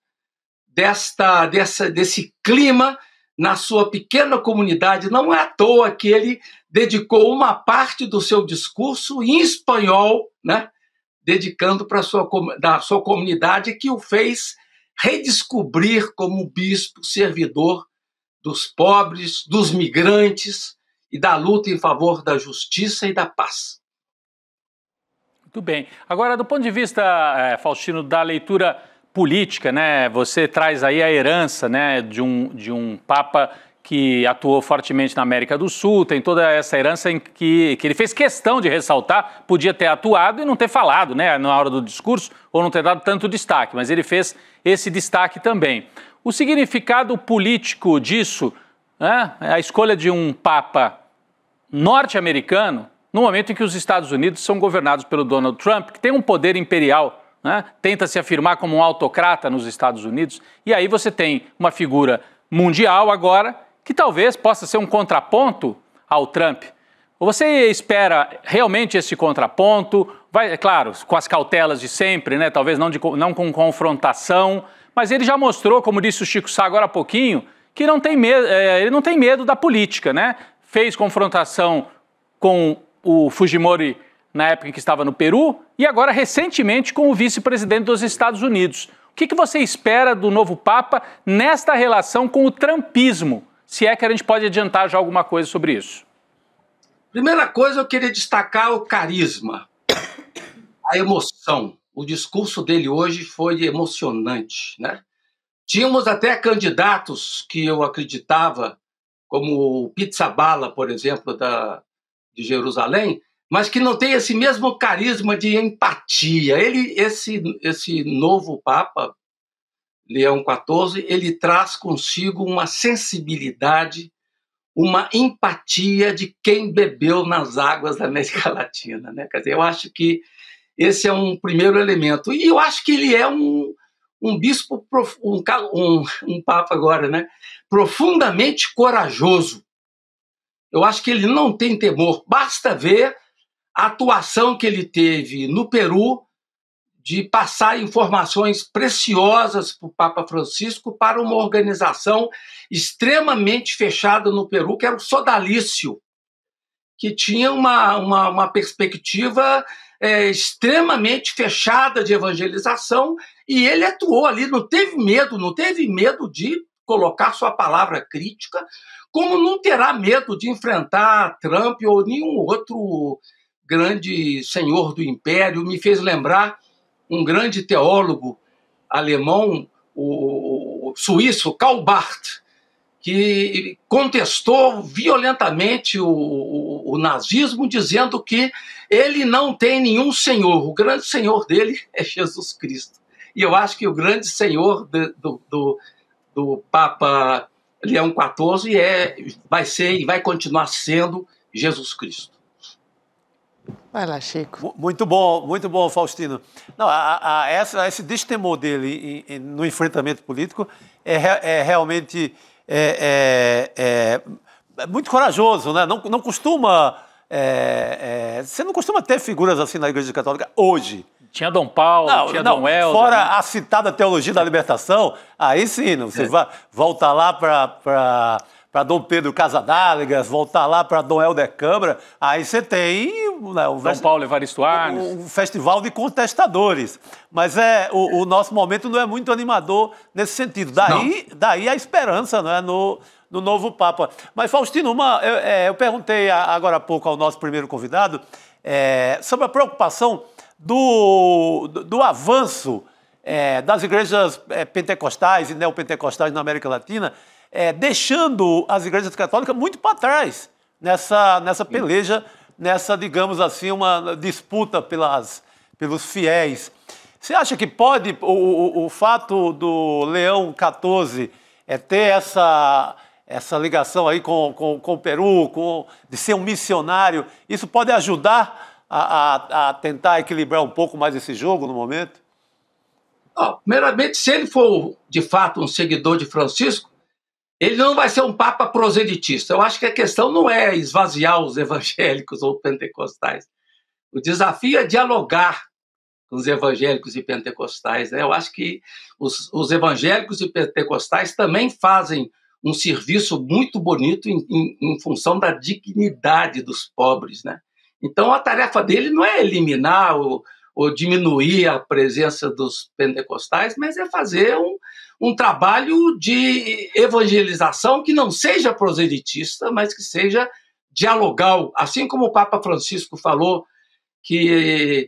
desse clima na sua pequena comunidade. Não é à toa que ele dedicou uma parte do seu discurso em espanhol, né, dedicando para a sua comunidade, que o fez redescobrir como bispo servidor dos pobres, dos migrantes e da luta em favor da justiça e da paz. Muito bem. Agora, do ponto de vista, Faustino, da leitura política, né, você traz aí a herança, né, de um Papa que atuou fortemente na América do Sul, tem toda essa herança em que ele fez questão de ressaltar, podia ter atuado e não ter falado, né, na hora do discurso, ou não ter dado tanto destaque, mas ele fez esse destaque também. O significado político disso, né, a escolha de um Papa norte-americano, no momento em que os Estados Unidos são governados pelo Donald Trump, que tem um poder imperial, né, tenta se afirmar como um autocrata nos Estados Unidos, e aí você tem uma figura mundial agora, que talvez possa ser um contraponto ao Trump. Você espera realmente esse contraponto? Vai, é claro, com as cautelas de sempre, né? Talvez não com confrontação, mas ele já mostrou, como disse o Chico Sá agora há pouquinho, que não tem medo, ele não tem medo da política, né? Fez confrontação com o Fujimori na época em que estava no Peru e agora recentemente com o vice-presidente dos Estados Unidos. O que você espera do novo Papa nesta relação com o trumpismo? Se é que a gente pode adiantar já alguma coisa sobre isso. Primeira coisa, eu queria destacar o carisma, a emoção. O discurso dele hoje foi emocionante, né? Tínhamos até candidatos que eu acreditava, como o Pizzaballa, por exemplo, de Jerusalém, mas que não tem esse mesmo carisma de empatia. Esse novo Papa, Leão XIV, ele traz consigo uma sensibilidade, uma empatia de quem bebeu nas águas da América Latina, né? Quer dizer, eu acho que esse é um primeiro elemento. E eu acho que ele é um bispo, um Papa agora, né? Profundamente corajoso. Eu acho que ele não tem temor. Basta ver a atuação que ele teve no Peru de passar informações preciosas para o Papa Francisco para uma organização extremamente fechada no Peru, que era o Sodalício, que tinha uma perspectiva extremamente fechada de evangelização, e ele atuou ali, não teve medo de colocar sua palavra crítica, como não terá medo de enfrentar Trump ou nenhum outro grande senhor do império. Me fez lembrar um grande teólogo alemão, o suíço Karl Barth, que contestou violentamente o nazismo, dizendo que ele não tem nenhum senhor, o grande senhor dele é Jesus Cristo. E eu acho que o grande senhor do Papa Leão XIV vai ser e vai continuar sendo Jesus Cristo. Vai lá, Chico. Muito bom, Faustino. Não, esse destemor dele no enfrentamento político é realmente muito corajoso, né? Não costuma... você não costuma ter figuras assim na Igreja Católica hoje. Tinha Dom Paulo, tinha Dom Helder. Fora a citada teologia da libertação, aí sim, você vai voltar lá para para Dom Pedro Casadáligas, voltar lá para Dom Helder Câmara, aí você tem... Né, Dom Paulo Evaristo Arnes. Um festival de contestadores. Mas o nosso momento não é muito animador nesse sentido. Daí a esperança, né, no novo Papa. Mas, Faustino, eu perguntei agora há pouco ao nosso primeiro convidado sobre a preocupação do avanço das igrejas pentecostais e neopentecostais na América Latina, deixando as igrejas católicas muito para trás nessa peleja, digamos assim, uma disputa pelos fiéis. Você acha que pode o fato do Leão XIV ter essa ligação aí com o Peru, de ser um missionário, isso pode ajudar a tentar equilibrar um pouco mais esse jogo no momento? Primeiramente, se ele for de fato um seguidor de Francisco, ele não vai ser um papa proselitista. Eu acho que a questão não é esvaziar os evangélicos ou pentecostais. O desafio é dialogar com os evangélicos e pentecostais, né? Eu acho que os evangélicos e pentecostais também fazem um serviço muito bonito em função da dignidade dos pobres, né? Então, a tarefa dele não é eliminar ou diminuir a presença dos pentecostais, mas é fazer um trabalho de evangelização que não seja proselitista, mas que seja dialogal. Assim como o Papa Francisco falou que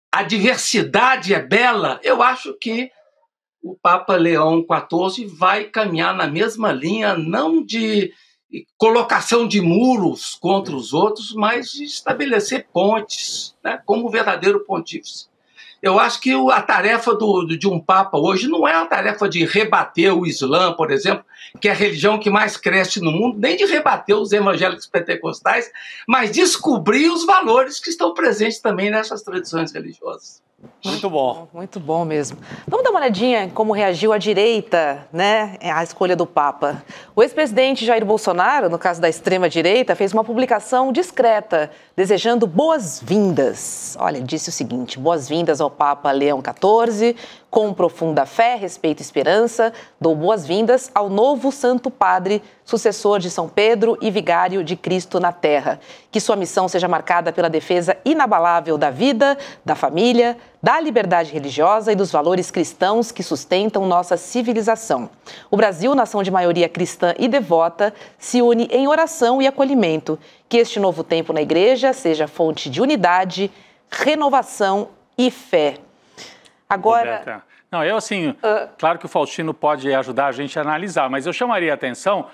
a diversidade é bela, eu acho que o Papa Leão XIV vai caminhar na mesma linha, não de colocação de muros contra os outros, mas de estabelecer pontes, né, como verdadeiro pontífice. Eu acho que a tarefa de um Papa hoje não é a tarefa de rebater o Islã, por exemplo, que é a religião que mais cresce no mundo, nem de rebater os evangélicos pentecostais, mas descobrir os valores que estão presentes também nessas tradições religiosas. Muito bom. Muito bom mesmo. Vamos dar uma olhadinha em como reagiu a direita, né, à escolha do Papa. O ex-presidente Jair Bolsonaro, no caso da extrema-direita, fez uma publicação discreta, desejando boas-vindas. Olha, disse o seguinte: boas-vindas ao Papa Leão XIV, com profunda fé, respeito e esperança, dou boas-vindas ao novo Santo Padre, sucessor de São Pedro e vigário de Cristo na Terra. Que sua missão seja marcada pela defesa inabalável da vida, da família, da liberdade religiosa e dos valores cristãos que sustentam nossa civilização. O Brasil, nação de maioria cristã e devota, se une em oração e acolhimento. Que este novo tempo na Igreja seja fonte de unidade, renovação e fé. Agora... Não, claro que o Faustino pode ajudar a gente a analisar, mas eu chamaria a atenção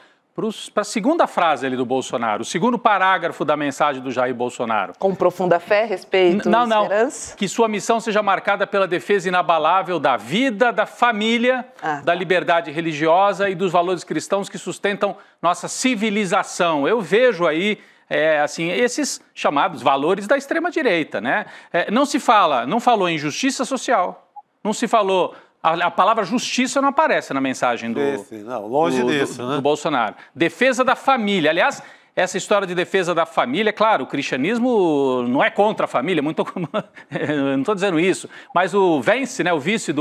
para a segunda frase ali do Bolsonaro, o segundo parágrafo da mensagem do Jair Bolsonaro. Com profunda fé, respeito e esperança? Que sua missão seja marcada pela defesa inabalável da vida, da família, da liberdade religiosa e dos valores cristãos que sustentam nossa civilização. Eu vejo aí esses chamados valores da extrema-direita, né? Não falou em justiça social, não se falou... A palavra justiça não aparece na mensagem do Bolsonaro. Defesa da família. Aliás, essa história de defesa da família, claro, o cristianismo não é contra a família, muito não estou dizendo isso, mas o Vance, né, o vice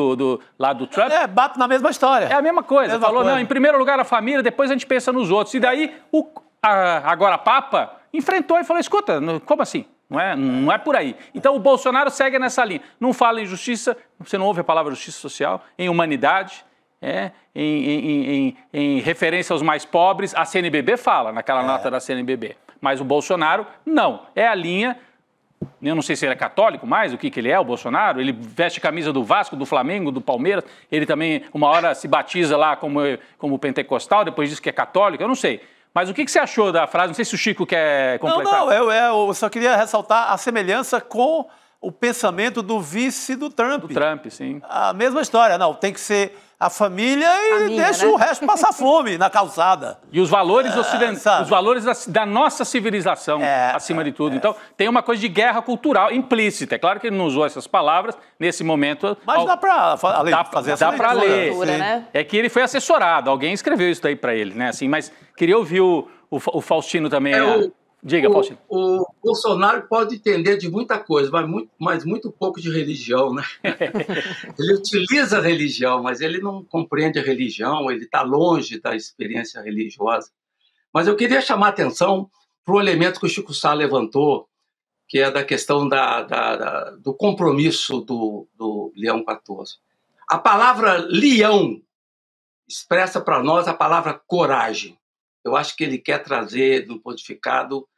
lá do Trump... bate na mesma história. É a mesma coisa. Falou, não, em primeiro lugar a família, depois a gente pensa nos outros. E daí, agora Papa enfrentou e falou, escuta, como assim? Não é por aí. Então o Bolsonaro segue nessa linha. Não fala em justiça, você não ouve a palavra justiça social, em humanidade, em referência aos mais pobres. A CNBB fala, naquela nota da CNBB. Mas o Bolsonaro, não. É a linha, eu não sei se ele é católico mais, o que ele é, o Bolsonaro. Ele veste camisa do Vasco, do Flamengo, do Palmeiras. Ele também, uma hora, se batiza lá como pentecostal, depois diz que é católico, eu não sei. Mas o que você achou da frase? Não sei se o Chico quer completar. Não, eu só queria ressaltar a semelhança com o pensamento do vice do Trump. Do Trump, sim. A mesma história, não, tem que ser a família e deixa o resto passar fome na calçada. E os valores ocidentais, os valores da nossa civilização, acima de tudo. Então, tem uma coisa de guerra cultural implícita. É claro que ele não usou essas palavras nesse momento. Mas dá para fazer essa leitura. Dá para ler. Né? É que ele foi assessorado, alguém escreveu isso daí para ele, né? Assim, mas queria ouvir o Faustino também. Diga, Faustino. O Bolsonaro pode entender de muita coisa, mas muito pouco de religião, né? Ele utiliza a religião, mas ele não compreende a religião, ele está longe da experiência religiosa. Mas eu queria chamar a atenção para o elemento que o Chico Sá levantou, que é da questão do compromisso do Leão XIV. A palavra leão expressa para nós a palavra coragem. Eu acho que ele quer trazer no pontificado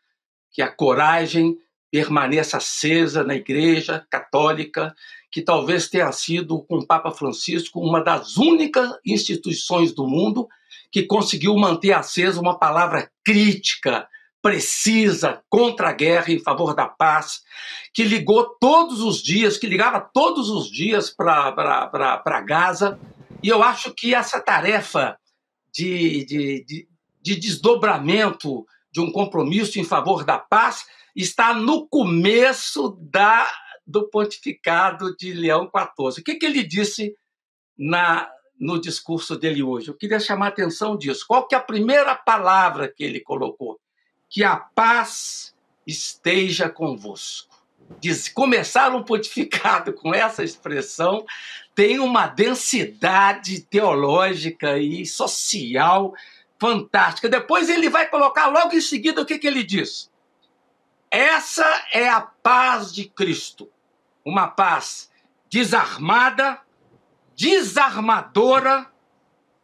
que a coragem permaneça acesa na Igreja Católica, que talvez tenha sido, com o Papa Francisco, uma das únicas instituições do mundo que conseguiu manter acesa uma palavra crítica, precisa, contra a guerra, em favor da paz, que ligava todos os dias para Gaza. E eu acho que essa tarefa de desdobramento de um compromisso em favor da paz está no começo do pontificado de Leão XIV. O que ele disse no discurso dele hoje? Eu queria chamar a atenção disso. Qual que é a primeira palavra que ele colocou? Que a paz esteja convosco. Começar um pontificado com essa expressão tem uma densidade teológica e social fantástica. Depois ele vai colocar logo em seguida o que ele diz. Essa é a paz de Cristo. Uma paz desarmada, desarmadora,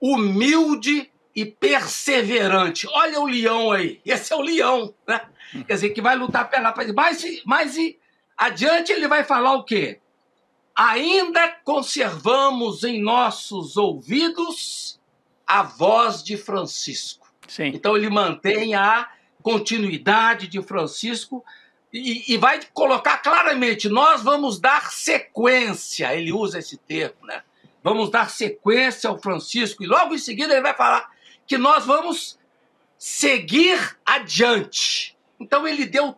humilde e perseverante. Olha o leão aí. Esse é o leão, né? Quer dizer, que vai lutar pela paz. Mas adiante ele vai falar o quê? Ainda conservamos em nossos ouvidos a voz de Francisco. Sim. Então ele mantém a continuidade de Francisco e vai colocar claramente, nós vamos dar sequência, ele usa esse termo, né? Vamos dar sequência ao Francisco, e logo em seguida ele vai falar que nós vamos seguir adiante. Então ele deu,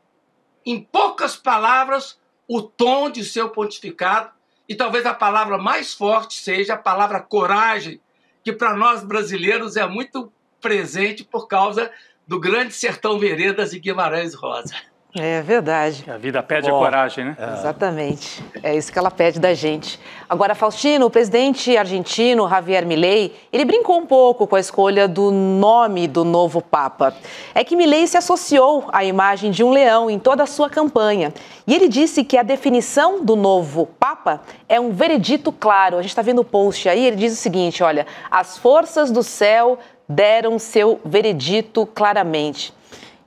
em poucas palavras, o tom de seu pontificado, e talvez a palavra mais forte seja a palavra coragem, que para nós brasileiros é muito presente por causa do Grande Sertão Veredas e Guimarães Rosa. É verdade. A vida pede a coragem, né? Exatamente. É isso que ela pede da gente. Agora, Faustino, o presidente argentino, Javier Milei, ele brincou um pouco com a escolha do nome do novo Papa. É que Milei se associou à imagem de um leão em toda a sua campanha. E ele disse que a definição do novo Papa é um veredito claro. A gente está vendo o post aí, ele diz o seguinte, olha, as forças do céu deram seu veredito claramente.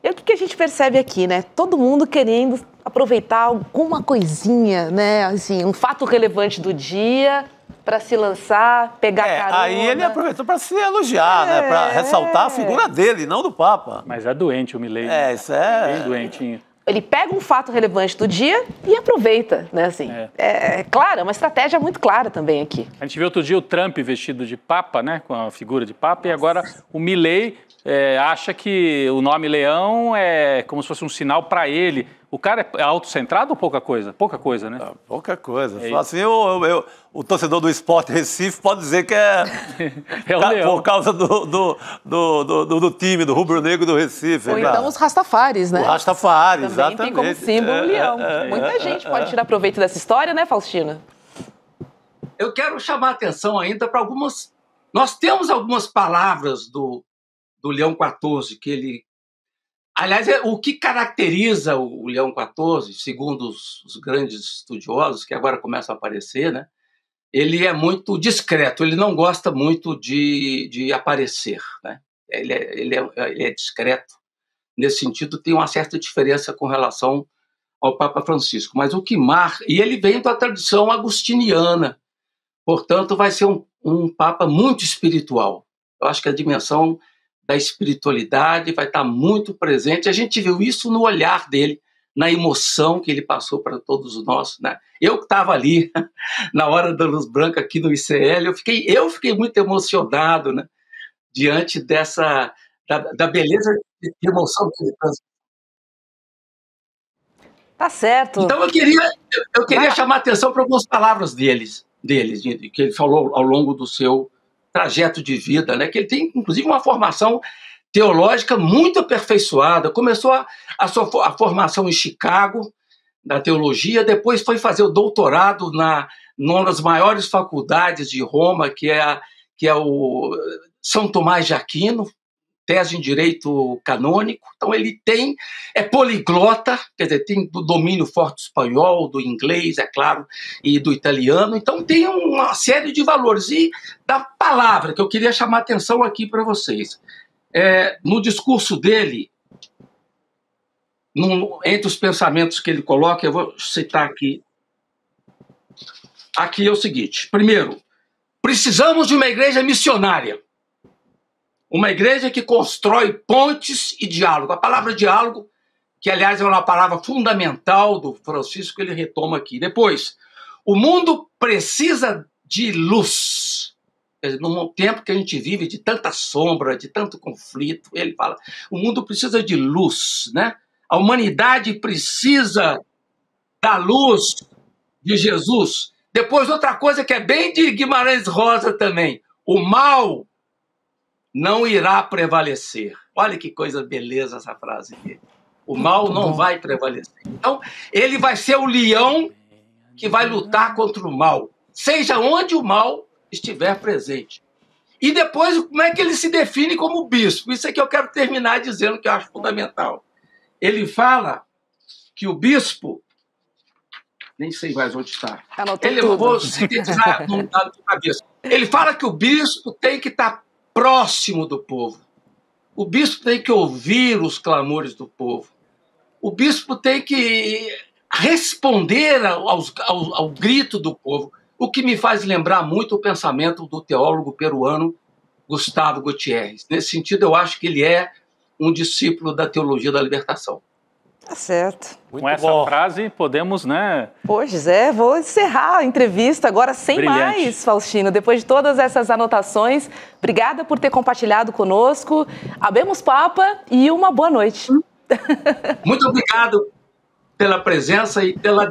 E o que a gente percebe aqui, né? Todo mundo querendo aproveitar alguma coisinha, né? Assim, um fato relevante do dia para se lançar, pegar carona. Aí ele aproveitou para se elogiar, né? Para ressaltar a figura dele, não do Papa. Mas é doente o Milei. Isso é... Bem doentinho. Ele pega um fato relevante do dia e aproveita, né? Assim, é claro, é uma estratégia muito clara também aqui. A gente viu outro dia o Trump vestido de Papa, né? Com a figura de Papa, e agora o Milei acha que o nome Leão é como se fosse um sinal para ele. O cara é autocentrado ou pouca coisa? Pouca coisa, né? Pouca coisa. Assim, o torcedor do Sport Recife pode dizer que é o Leão. Por causa do time, do rubro-negro do Recife. Ou então os Rastafares, né? O Rastafari, também exatamente. Tem como símbolo o leão. Muita gente pode tirar proveito dessa história, né, Faustino? Eu quero chamar a atenção ainda para algumas... Nós temos algumas palavras do Leão XIV que ele... Aliás, o que caracteriza o Leão XIV, segundo os grandes estudiosos, que agora começam a aparecer, né? Ele é muito discreto, ele não gosta muito de aparecer, né? Ele é discreto. Nesse sentido, tem uma certa diferença com relação ao Papa Francisco. Mas o que marca... E ele vem da tradição agustiniana, portanto, vai ser um Papa muito espiritual. Eu acho que a dimensão da espiritualidade vai estar muito presente. A gente viu isso no olhar dele, na emoção que ele passou para todos nós, né? Eu que estava ali na hora da luz branca aqui no ICL, eu fiquei muito emocionado, né? Diante da beleza de emoção que ele transmitiu. Tá certo. Então eu queria chamar a atenção para algumas palavras deles, que ele falou ao longo do seu trajeto de vida, né? Que ele tem, inclusive, uma formação teológica muito aperfeiçoada. Começou a formação em Chicago, da teologia, depois foi fazer o doutorado numa das maiores faculdades de Roma, que é o São Tomás de Aquino, tese em direito canônico. Então ele é poliglota, quer dizer, tem do domínio forte do espanhol, do inglês, é claro, e do italiano. Então tem uma série de valores. E da palavra que eu queria chamar a atenção aqui para vocês. No discurso dele, entre os pensamentos que ele coloca, eu vou citar aqui. Aqui é o seguinte: primeiro, precisamos de uma igreja missionária. Uma igreja que constrói pontes e diálogo. A palavra diálogo, que aliás é uma palavra fundamental do Francisco, ele retoma aqui. Depois, o mundo precisa de luz. Num tempo que a gente vive de tanta sombra, de tanto conflito, ele fala, o mundo precisa de luz, né? A humanidade precisa da luz de Jesus. Depois, outra coisa que é bem de Guimarães Rosa também. O mal não irá prevalecer. Olha que coisa beleza essa frase dele. O mal não vai prevalecer. Então, ele vai ser o leão que vai lutar contra o mal, seja onde o mal estiver presente. E depois, como é que ele se define como bispo? Isso é que eu quero terminar dizendo que eu acho fundamental. Ele fala que o bispo, nem sei mais onde está, eu vou sintetizar na cabeça. Ele fala que o bispo tem que estar próximo do povo. O bispo tem que ouvir os clamores do povo. O bispo tem que responder ao grito do povo, o que me faz lembrar muito o pensamento do teólogo peruano Gustavo Gutierrez. Nesse sentido, eu acho que ele é um discípulo da teologia da libertação. Tá certo. Com essa frase, podemos, né? Pois é, vou encerrar a entrevista agora sem Brilhante. mais, Faustino. Depois de todas essas anotações, obrigada por ter compartilhado conosco. Habemos Papa e uma boa noite. Muito obrigado pela presença e pela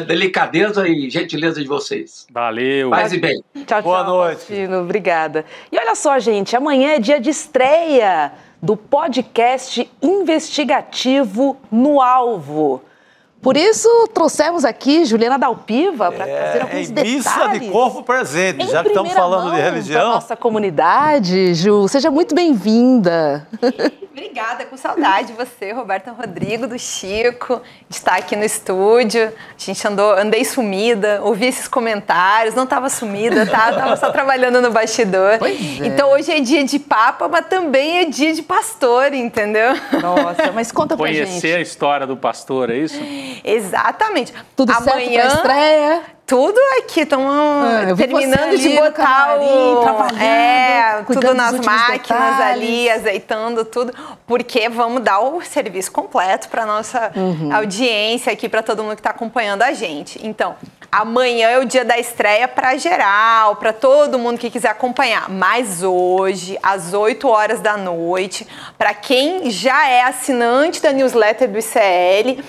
delicadeza e gentileza de vocês. Valeu. Paz e bem. Tchau, Boa tchau, noite. Faustino. Obrigada. E olha só, gente, amanhã é dia de estreia do podcast investigativo No Alvo. Por isso, trouxemos aqui Juliana Dalpiva para trazer alguns detalhes. Missa de corpo presente, já que estamos falando de religião. Nossa comunidade, Ju, seja muito bem-vinda. Obrigada, com saudade de você, Roberta Rodrigo, do Chico, de estar aqui no estúdio. A gente andei sumida, ouvi esses comentários, não estava sumida, tá? Estava só trabalhando no bastidor. Pois é. Então hoje é dia de Papa, mas também é dia de pastor, entendeu? Nossa, mas conta pra gente. Conhecer a história do pastor, é isso? Exatamente. Tudo certo pra estreia? Tudo aqui, estamos terminando de botar tudo nas máquinas ali, azeitando tudo, porque vamos dar o serviço completo para nossa audiência aqui, para todo mundo que está acompanhando a gente. Então, amanhã é o dia da estreia para geral, para todo mundo que quiser acompanhar. Mas hoje, às 8 horas da noite, para quem já é assinante da newsletter do ICL,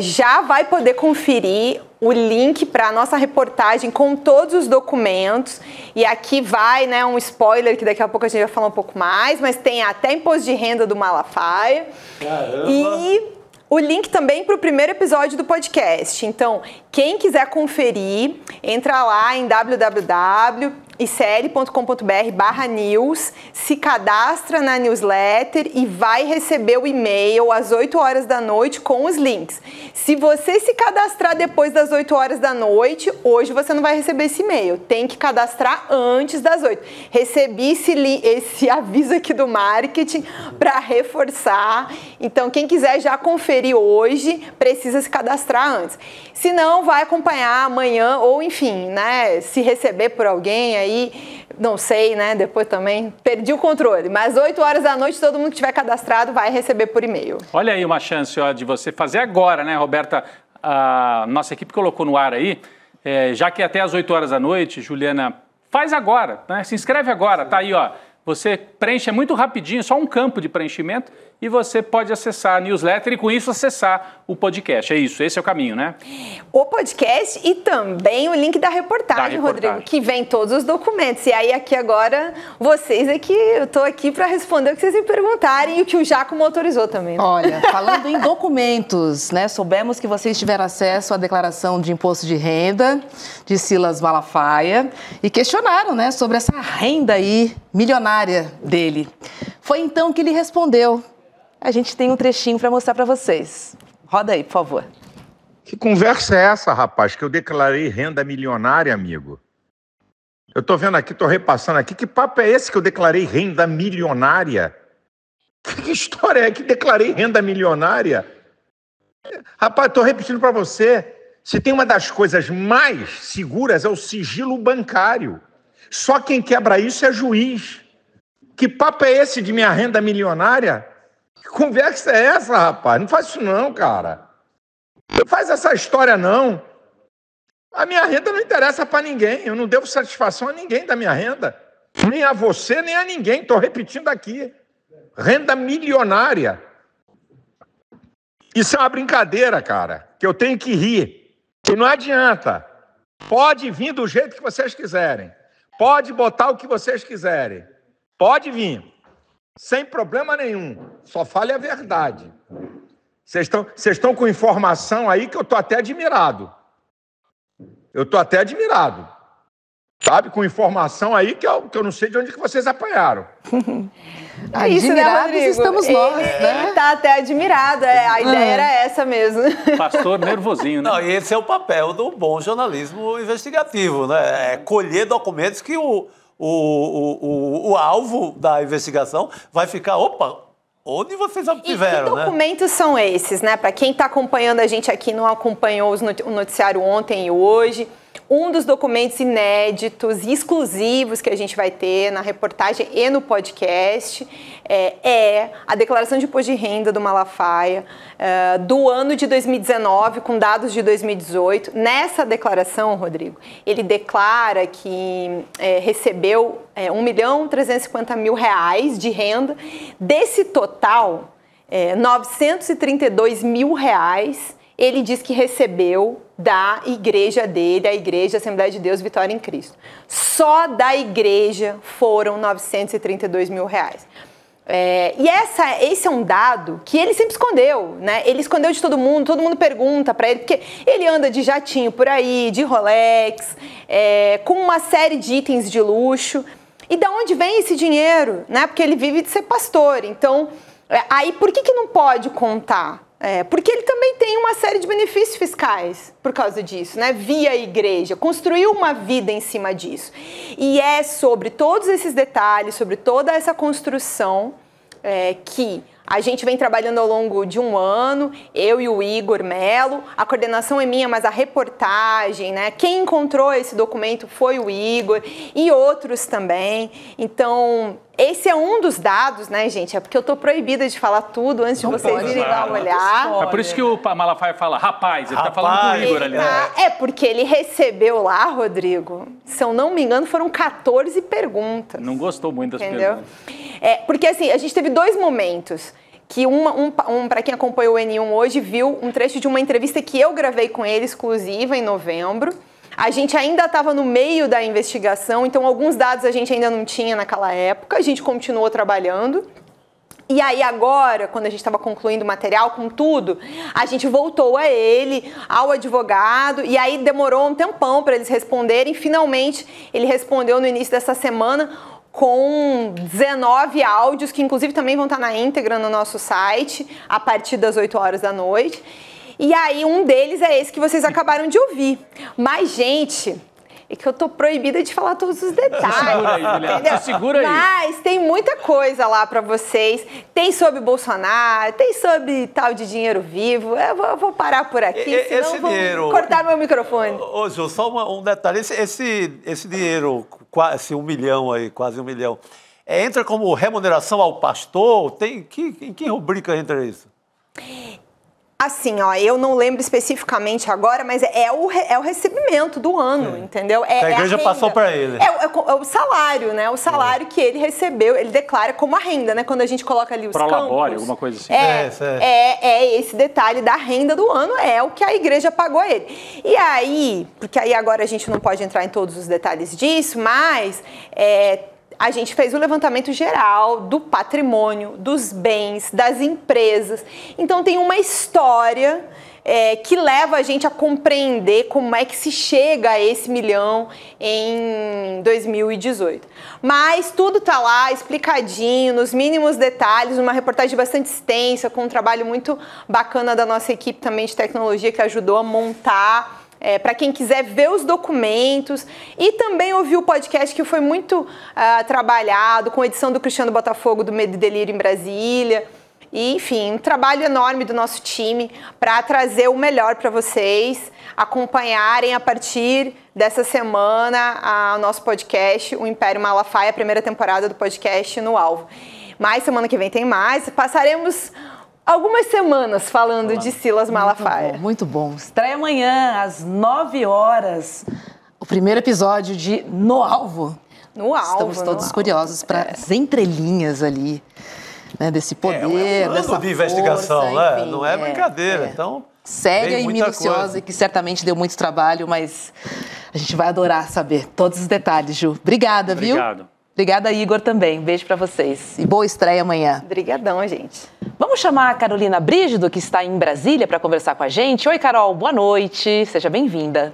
já vai poder conferir o link para a nossa reportagem com todos os documentos. E aqui vai, né, um spoiler que daqui a pouco a gente vai falar um pouco mais, mas tem até imposto de renda do Malafaia. Caramba. E o link também para o primeiro episódio do podcast. Então, quem quiser conferir, entra lá em www.icl.com.br/news, se cadastra na newsletter e vai receber o e-mail às 8 horas da noite com os links. Se você se cadastrar depois das 8 horas da noite, hoje você não vai receber esse e-mail. Tem que cadastrar antes das 8. Recebi esse aviso aqui do marketing para reforçar. Então, quem quiser já conferir hoje, precisa se cadastrar antes. Se não, vai acompanhar amanhã ou, enfim, né, se receber por alguém aí, não sei, né, depois também perdi o controle. Mas 8 horas da noite, todo mundo que tiver cadastrado vai receber por e-mail. Olha aí uma chance de você fazer agora, né, Roberta? A nossa equipe colocou no ar aí, já que até às 8 horas da noite, Juliana, faz agora, né? Se inscreve agora, tá aí, ó. Você preenche, é muito rapidinho, só um campo de preenchimento, e você pode acessar a newsletter e com isso acessar o podcast. É isso, esse é o caminho, né? O podcast e também o link da reportagem, Rodrigo, que vem todos os documentos. E aí aqui agora, vocês aqui, eu estou aqui para responder o que vocês me perguntarem e o que o Giacomo autorizou também. Olha, falando em documentos, né? Soubemos que vocês tiveram acesso à declaração de imposto de renda de Silas Malafaia e questionaram, né, sobre essa renda aí milionária dele. Foi então que ele respondeu. A gente tem um trechinho para mostrar para vocês. Roda aí, por favor. Que conversa é essa, rapaz, que eu declarei renda milionária, amigo? Eu tô vendo aqui, tô repassando aqui, que papo é esse que eu declarei renda milionária? Que história é que declarei renda milionária? Rapaz, tô repetindo para você, se tem uma das coisas mais seguras é o sigilo bancário. Só quem quebra isso é juiz. Que papo é esse de minha renda milionária? Que conversa é essa, rapaz? Não faz isso não, cara. Não faz essa história, não. A minha renda não interessa para ninguém. Eu não devo satisfação a ninguém da minha renda. Nem a você, nem a ninguém. Estou repetindo aqui. Renda milionária. Isso é uma brincadeira, cara, que eu tenho que rir. E não adianta. Pode vir do jeito que vocês quiserem. Pode botar o que vocês quiserem. Pode vir. Sem problema nenhum. Só fale a verdade. Vocês estão com informação aí que eu estou até admirado. Eu estou até admirado. Sabe? Com informação aí que eu não sei de onde que vocês apanharam. É isso, admirados, né, estamos nós, né? Ele está até admirado. A ideia era essa mesmo. Pastor nervosinho, né? Não, e esse é o papel do bom jornalismo investigativo, né? É colher documentos que o alvo da investigação vai ficar, opa, onde vocês obtiveram, né? Que documentos são esses, né? Para quem está acompanhando a gente aqui, não acompanhou o noticiário ontem e hoje, um dos documentos inéditos e exclusivos que a gente vai ter na reportagem e no podcast é a declaração de imposto de renda do Malafaia do ano de 2019, com dados de 2018. Nessa declaração, Rodrigo, ele declara que recebeu R$1.350.000 de renda. Desse total, R$932.000 ele diz que recebeu da igreja dele, a Igreja Assembleia de Deus Vitória em Cristo. Só da igreja foram R$932.000. E esse é um dado que ele sempre escondeu, né? Ele escondeu de todo mundo pergunta para ele, porque ele anda de jatinho por aí, de Rolex, com uma série de itens de luxo. E de onde vem esse dinheiro? Né? Porque ele vive de ser pastor. Então, aí por que não pode contar? Porque ele também tem uma série de benefícios fiscais por causa disso, né? Via igreja, construiu uma vida em cima disso. E é sobre todos esses detalhes, sobre toda essa construção que a gente vem trabalhando ao longo de um ano, eu e o Igor Melo, a coordenação é minha, mas a reportagem, né? Quem encontrou esse documento foi o Igor e outros também. Então, esse é um dos dados, né, gente? É porque eu tô proibida de falar tudo antes de vocês irem dar uma olhada. É por isso que o Malafaia fala, rapaz, ele tá falando com o Igor ali. É porque ele recebeu lá, Rodrigo, se eu não me engano, foram 14 perguntas. Não gostou muito das perguntas. Porque assim, a gente teve dois momentos. Que para quem acompanhou o N1 hoje, viu um trecho de uma entrevista que eu gravei com ele, exclusiva, em novembro. A gente ainda estava no meio da investigação, então alguns dados a gente ainda não tinha naquela época, a gente continuou trabalhando. E aí agora, quando a gente estava concluindo o material com tudo, a gente voltou a ele, ao advogado, e aí demorou um tempão para eles responderem. Finalmente, ele respondeu no início dessa semana com 19 áudios, que inclusive também vão estar na íntegra no nosso site, a partir das 8 horas da noite. E aí um deles é esse que vocês acabaram de ouvir. Mas, gente, é que eu tô proibida de falar todos os detalhes. Segura aí, Juliana. Segura aí. Mas tem muita coisa lá para vocês. Tem sobre Bolsonaro, tem sobre tal de dinheiro vivo. Eu vou parar por aqui, senão eu vou cortar meu microfone. Ô, Ju, só um detalhe. Esse dinheiro, quase 1 milhão aí, quase 1 milhão, entra como remuneração ao pastor? Em que rubrica entra isso? Assim, ó, eu não lembro especificamente agora, mas é o recebimento do ano, entendeu? A igreja passou para ele. É o salário, né? O salário que ele recebeu, ele declara como a renda, né? Quando a gente coloca ali os campos. Prolabore, alguma coisa assim. Esse detalhe da renda do ano, é o que a igreja pagou a ele. E aí, porque aí agora a gente não pode entrar em todos os detalhes disso, mas a gente fez o levantamento geral do patrimônio, dos bens, das empresas. Então tem uma história que leva a gente a compreender como é que se chega a esse 1 milhão em 2018. Mas tudo está lá explicadinho, nos mínimos detalhes, uma reportagem bastante extensa, com um trabalho muito bacana da nossa equipe também de tecnologia que ajudou a montar. Para quem quiser ver os documentos e também ouvir o podcast que foi muito trabalhado, com edição do Cristiano Botafogo do Medo e Delírio em Brasília. E, enfim, um trabalho enorme do nosso time para trazer o melhor para vocês, acompanharem a partir dessa semana o nosso podcast, o Império Malafaia, a primeira temporada do podcast no Alvo. Mas semana que vem tem mais, passaremos algumas semanas falando de Silas Malafaia. Muito bom. Estreia amanhã, às 9 horas, o primeiro episódio de No Alvo. No Alvo. Estamos todos curiosos para as entrelinhas ali, né, desse poder, dessa de investigação, força, né? Enfim, não é brincadeira. Então, séria e minuciosa, que certamente deu muito trabalho, mas a gente vai adorar saber todos os detalhes, Ju. Obrigada, viu? Obrigado. Obrigada, Igor, também. Beijo para vocês. E boa estreia amanhã. Obrigadão, gente. Vamos chamar a Carolina Brígido, que está em Brasília, para conversar com a gente. Oi, Carol, boa noite. Seja bem-vinda.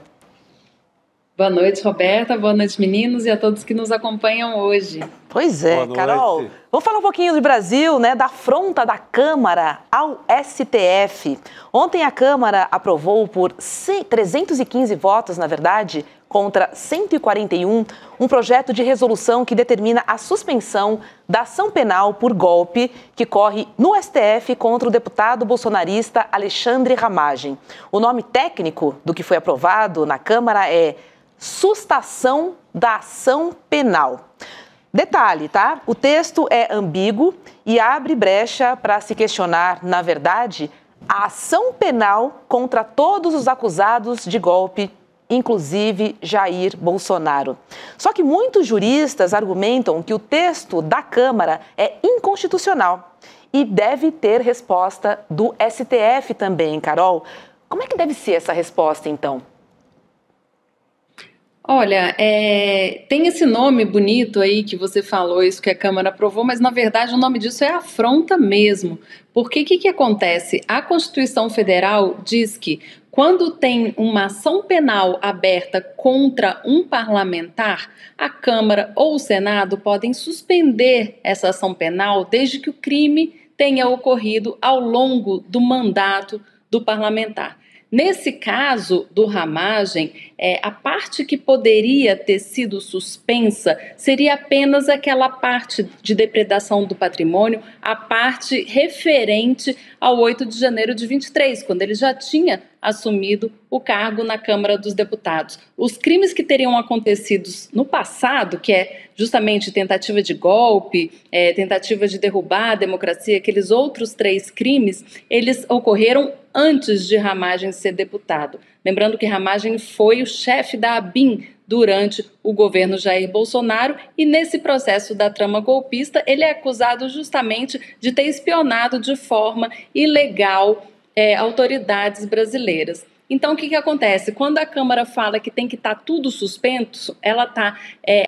Boa noite, Roberta. Boa noite, meninos, e a todos que nos acompanham hoje. Pois é, Carol. Vamos falar um pouquinho do Brasil, né? Da afronta da Câmara ao STF. Ontem a Câmara aprovou por 315 votos, na verdade, contra 141, um projeto de resolução que determina a suspensão da ação penal por golpe que corre no STF contra o deputado bolsonarista Alexandre Ramagem. O nome técnico do que foi aprovado na Câmara é sustação da ação penal. Detalhe, tá? O texto é ambíguo e abre brecha para se questionar, na verdade, a ação penal contra todos os acusados de golpe, inclusive Jair Bolsonaro. Só que muitos juristas argumentam que o texto da Câmara é inconstitucional e deve ter resposta do STF também, Carol. Como é que deve ser essa resposta, então? Olha, tem esse nome bonito aí que você falou, isso que a Câmara aprovou, mas na verdade o nome disso é afronta mesmo. Porque o que acontece? A Constituição Federal diz que quando tem uma ação penal aberta contra um parlamentar, a Câmara ou o Senado podem suspender essa ação penal desde que o crime tenha ocorrido ao longo do mandato do parlamentar. Nesse caso do Ramagem, a parte que poderia ter sido suspensa seria apenas aquela parte de depredação do patrimônio, a parte referente ao 8 de janeiro de 23, quando ele já tinha assumido o cargo na Câmara dos Deputados. Os crimes que teriam acontecido no passado, que é justamente tentativa de golpe, tentativa de derrubar a democracia, aqueles outros 3 crimes, eles ocorreram antes de Ramagem ser deputado. Lembrando que Ramagem foi o chefe da ABIN durante o governo Jair Bolsonaro e nesse processo da trama golpista ele é acusado justamente de ter espionado de forma ilegal autoridades brasileiras. Então, o que acontece? Quando a Câmara fala que tem que estar tudo suspenso, ela está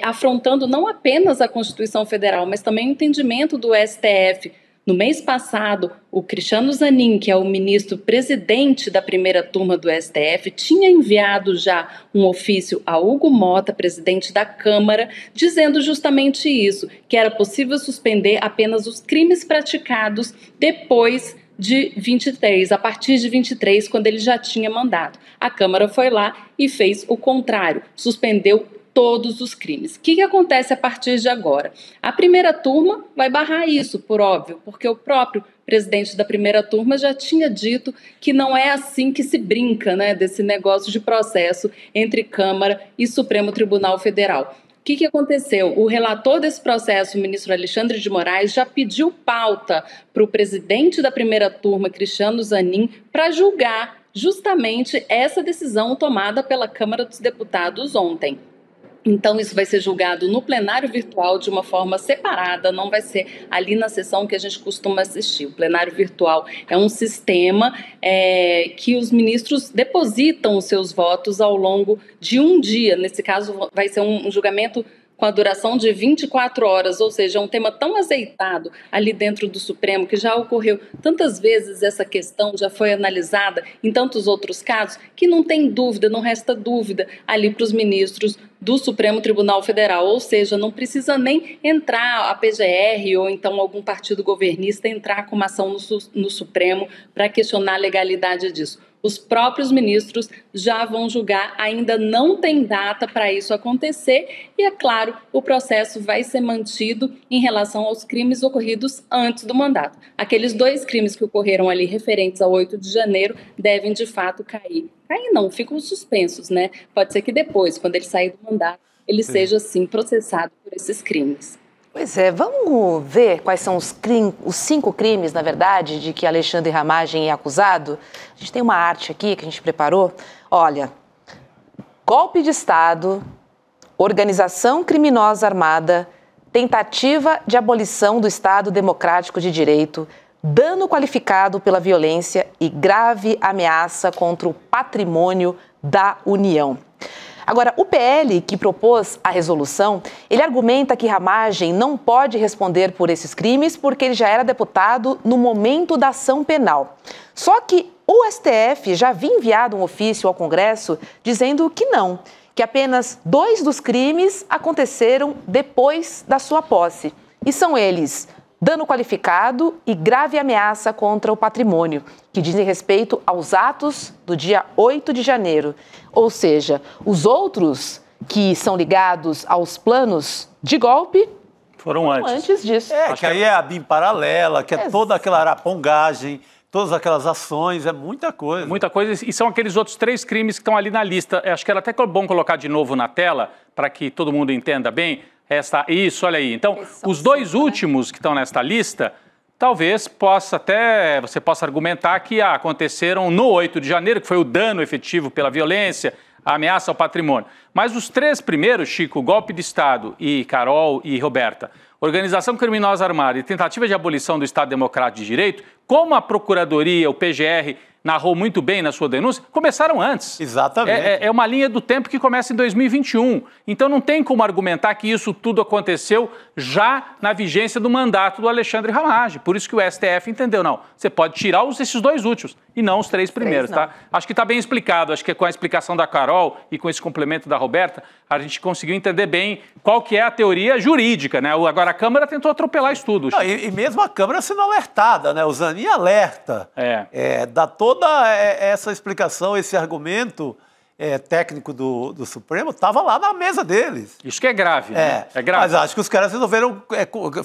afrontando não apenas a Constituição Federal, mas também o entendimento do STF. No mês passado, o Cristiano Zanin, que é o ministro presidente da primeira turma do STF, tinha enviado já um ofício a Hugo Mota, presidente da Câmara, dizendo justamente isso, que era possível suspender apenas os crimes praticados depois de 23, a partir de 23, quando ele já tinha mandado. A Câmara foi lá e fez o contrário, suspendeu todos os crimes. O que acontece a partir de agora? A primeira turma vai barrar isso, por óbvio, porque o próprio presidente da primeira turma já tinha dito que não é assim que se brinca, né, desse negócio de processo entre Câmara e Supremo Tribunal Federal. que aconteceu? O relator desse processo, o ministro Alexandre de Moraes, já pediu pauta para o presidente da primeira turma, Cristiano Zanin, para julgar justamente essa decisão tomada pela Câmara dos Deputados ontem. Então, isso vai ser julgado no plenário virtual de uma forma separada, não vai ser ali na sessão que a gente costuma assistir. O plenário virtual é um sistema que os ministros depositam os seus votos ao longo de um dia. Nesse caso, vai ser um julgamento com a duração de 24 horas, ou seja, é um tema tão azeitado ali dentro do Supremo, que já ocorreu tantas vezes essa questão, já foi analisada em tantos outros casos, que não tem dúvida, não resta dúvida ali para os ministros do Supremo Tribunal Federal, ou seja, não precisa nem entrar a PGR ou então algum partido governista entrar com uma ação no Supremo para questionar a legalidade disso. Os próprios ministros já vão julgar, ainda não tem data para isso acontecer e, é claro, o processo vai ser mantido em relação aos crimes ocorridos antes do mandato. Aqueles 2 crimes que ocorreram ali referentes ao 8 de janeiro devem, de fato, cair. Cair não, ficam suspensos, né? Pode ser que depois, quando ele sair do mandato, ele seja, sim, processado por esses crimes. Pois é, vamos ver quais são os 5 crimes, na verdade, de que Alexandre Ramagem é acusado? A gente tem uma arte aqui que a gente preparou. Olha, golpe de Estado, organização criminosa armada, tentativa de abolição do Estado Democrático de Direito, dano qualificado pela violência e grave ameaça contra o patrimônio da União. Agora, o PL, que propôs a resolução, ele argumenta que Ramagem não pode responder por esses crimes porque ele já era deputado no momento da ação penal. Só que o STF já havia enviado um ofício ao Congresso dizendo que não, que apenas 2 dos crimes aconteceram depois da sua posse. E são eles dano qualificado e grave ameaça contra o patrimônio, que dizem respeito aos atos do dia 8 de janeiro. Ou seja, os outros que são ligados aos planos de golpe foram antes disso. Que aí é a BIM paralela, que é toda aquela arapongagem, todas aquelas ações, é muita coisa. Muita coisa, e são aqueles outros 3 crimes que estão ali na lista. Acho que era até bom colocar de novo na tela, para que todo mundo entenda bem. Isso, olha aí. Então, os 2 últimos que estão nesta lista, talvez você possa argumentar que aconteceram no 8 de janeiro, que foi o dano efetivo pela violência, a ameaça ao patrimônio. Mas os 3 primeiros, Chico, golpe de Estado e Carol e Roberta, organização criminosa armada e tentativa de abolição do Estado Democrático de Direito, como a Procuradoria, o PGR, narrou muito bem na sua denúncia, começaram antes. Exatamente. É uma linha do tempo que começa em 2021. Então não tem como argumentar que isso tudo aconteceu já na vigência do mandato do Alexandre Ramagem. Por isso que o STF entendeu, não, você pode tirar esses 2 últimos e não os 3 primeiros, tá? Acho que está bem explicado, acho que com a explicação da Carol e com esse complemento da Roberta, a gente conseguiu entender bem qual que é a teoria jurídica, né? Agora a Câmara tentou atropelar isso tudo. Não, e mesmo a Câmara sendo alertada, né? O Zanin alerta, dá toda essa explicação, esse argumento técnico do Supremo, estava lá na mesa deles. Isso que é grave, né? É grave. Mas acho que os caras resolveram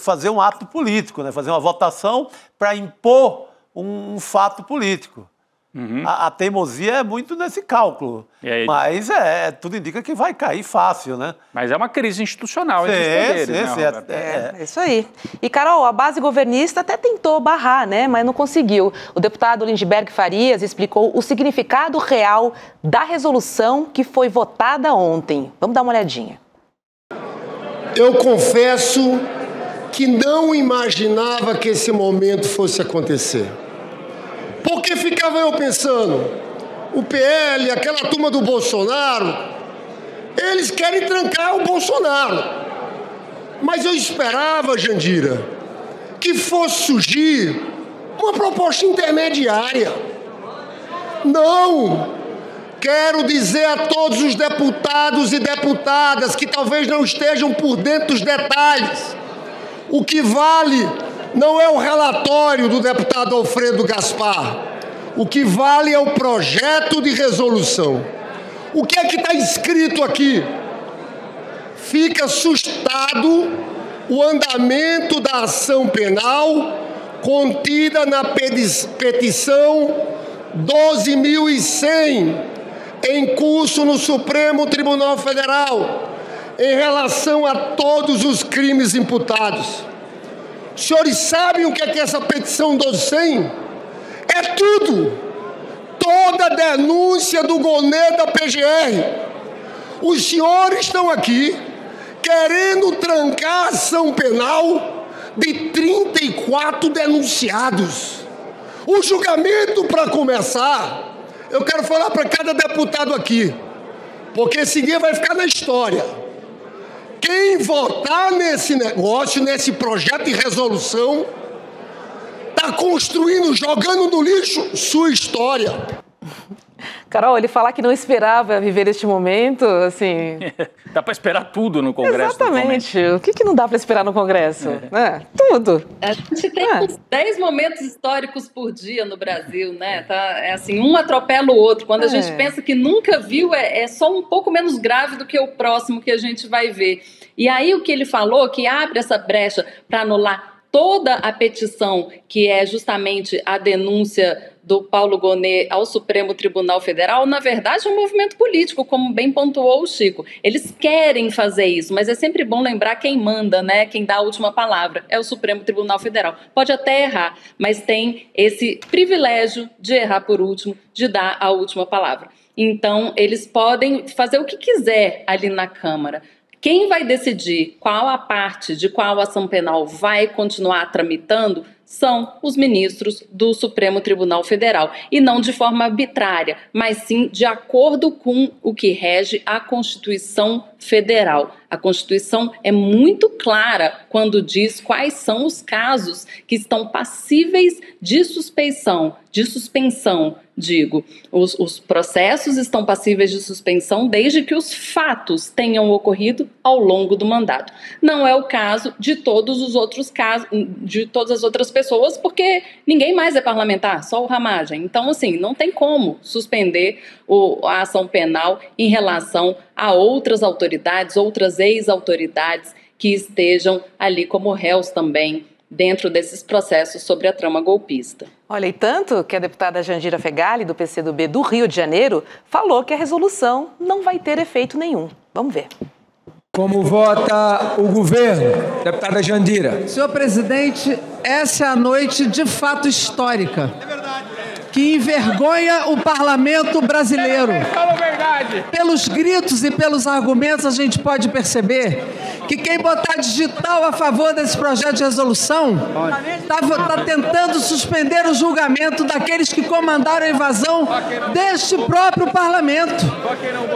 fazer um ato político, né? Fazer uma votação para impor um fato político. Uhum. A teimosia é muito nesse cálculo. Mas tudo indica que vai cair fácil, né? Mas é uma crise institucional entre os poderes, né, é isso aí. E, Carol, a base governista até tentou barrar, né? Mas não conseguiu. O deputado Lindbergh Farias explicou o significado real da resolução que foi votada ontem. Vamos dar uma olhadinha. Eu confesso que não imaginava que esse momento fosse acontecer. Porque ficava eu pensando, o PL, aquela turma do Bolsonaro, eles querem trancar o Bolsonaro. Mas eu esperava, Jandira, que fosse surgir uma proposta intermediária. Não! Quero dizer a todos os deputados e deputadas que talvez não estejam por dentro dos detalhes. O que vale não é o relatório do deputado Alfredo Gaspar. O que vale é o projeto de resolução. O que é que está escrito aqui? Fica sustentado o andamento da ação penal contida na petição 12.100, em curso no Supremo Tribunal Federal, em relação a todos os crimes imputados. Os senhores sabem o que é essa petição 1200? É tudo. Toda a denúncia do Gonê da PGR. Os senhores estão aqui querendo trancar a ação penal de 34 denunciados. O julgamento, para começar, eu quero falar para cada deputado aqui, porque esse dia vai ficar na história. Quem votar nesse negócio, nesse projeto de resolução, está construindo, jogando no lixo sua história. Carol, ele falar que não esperava viver este momento, assim... Dá para esperar tudo no Congresso. Exatamente. O que não dá para esperar no Congresso? Tudo. A gente tem uns 10 momentos históricos por dia no Brasil, né? É assim, um atropela o outro. Quando a gente pensa que nunca viu, é só um pouco menos grave do que o próximo que a gente vai ver. E aí o que ele falou, que abre essa brecha para anular toda a petição, que é justamente a denúncia do Paulo Gonê ao Supremo Tribunal Federal, na verdade é um movimento político, como bem pontuou o Chico. Eles querem fazer isso, mas é sempre bom lembrar quem manda, né? Quem dá a última palavra é o Supremo Tribunal Federal. Pode até errar, mas tem esse privilégio de errar por último, de dar a última palavra. Então, eles podem fazer o que quiser ali na Câmara. Quem vai decidir qual a parte de qual ação penal vai continuar tramitando são os ministros do Supremo Tribunal Federal. E não de forma arbitrária, mas sim de acordo com o que rege a Constituição Federal. A Constituição é muito clara quando diz quais são os casos que estão passíveis de suspensão, digo. Os processos estão passíveis de suspensão desde que os fatos tenham ocorrido ao longo do mandato. Não é o caso de todos os outros casos, de todas as outras pessoas, porque ninguém mais é parlamentar, só o Ramagem. Então, assim, não tem como suspender a ação penal em relação a outras autoridades, outras ex-autoridades que estejam ali como réus também dentro desses processos sobre a trama golpista. Olha, e tanto que a deputada Jandira Fegali, do PCdoB do Rio de Janeiro, falou que a resolução não vai ter efeito nenhum. Vamos ver. Como vota o governo, deputada Jandira? Senhor presidente, essa é a noite de fato histórica. É verdade. Que envergonha o parlamento brasileiro. Falou verdade. Pelos gritos e pelos argumentos a gente pode perceber que quem botar digital a favor desse projeto de resolução está tentando suspender o julgamento daqueles que comandaram a invasão deste próprio parlamento,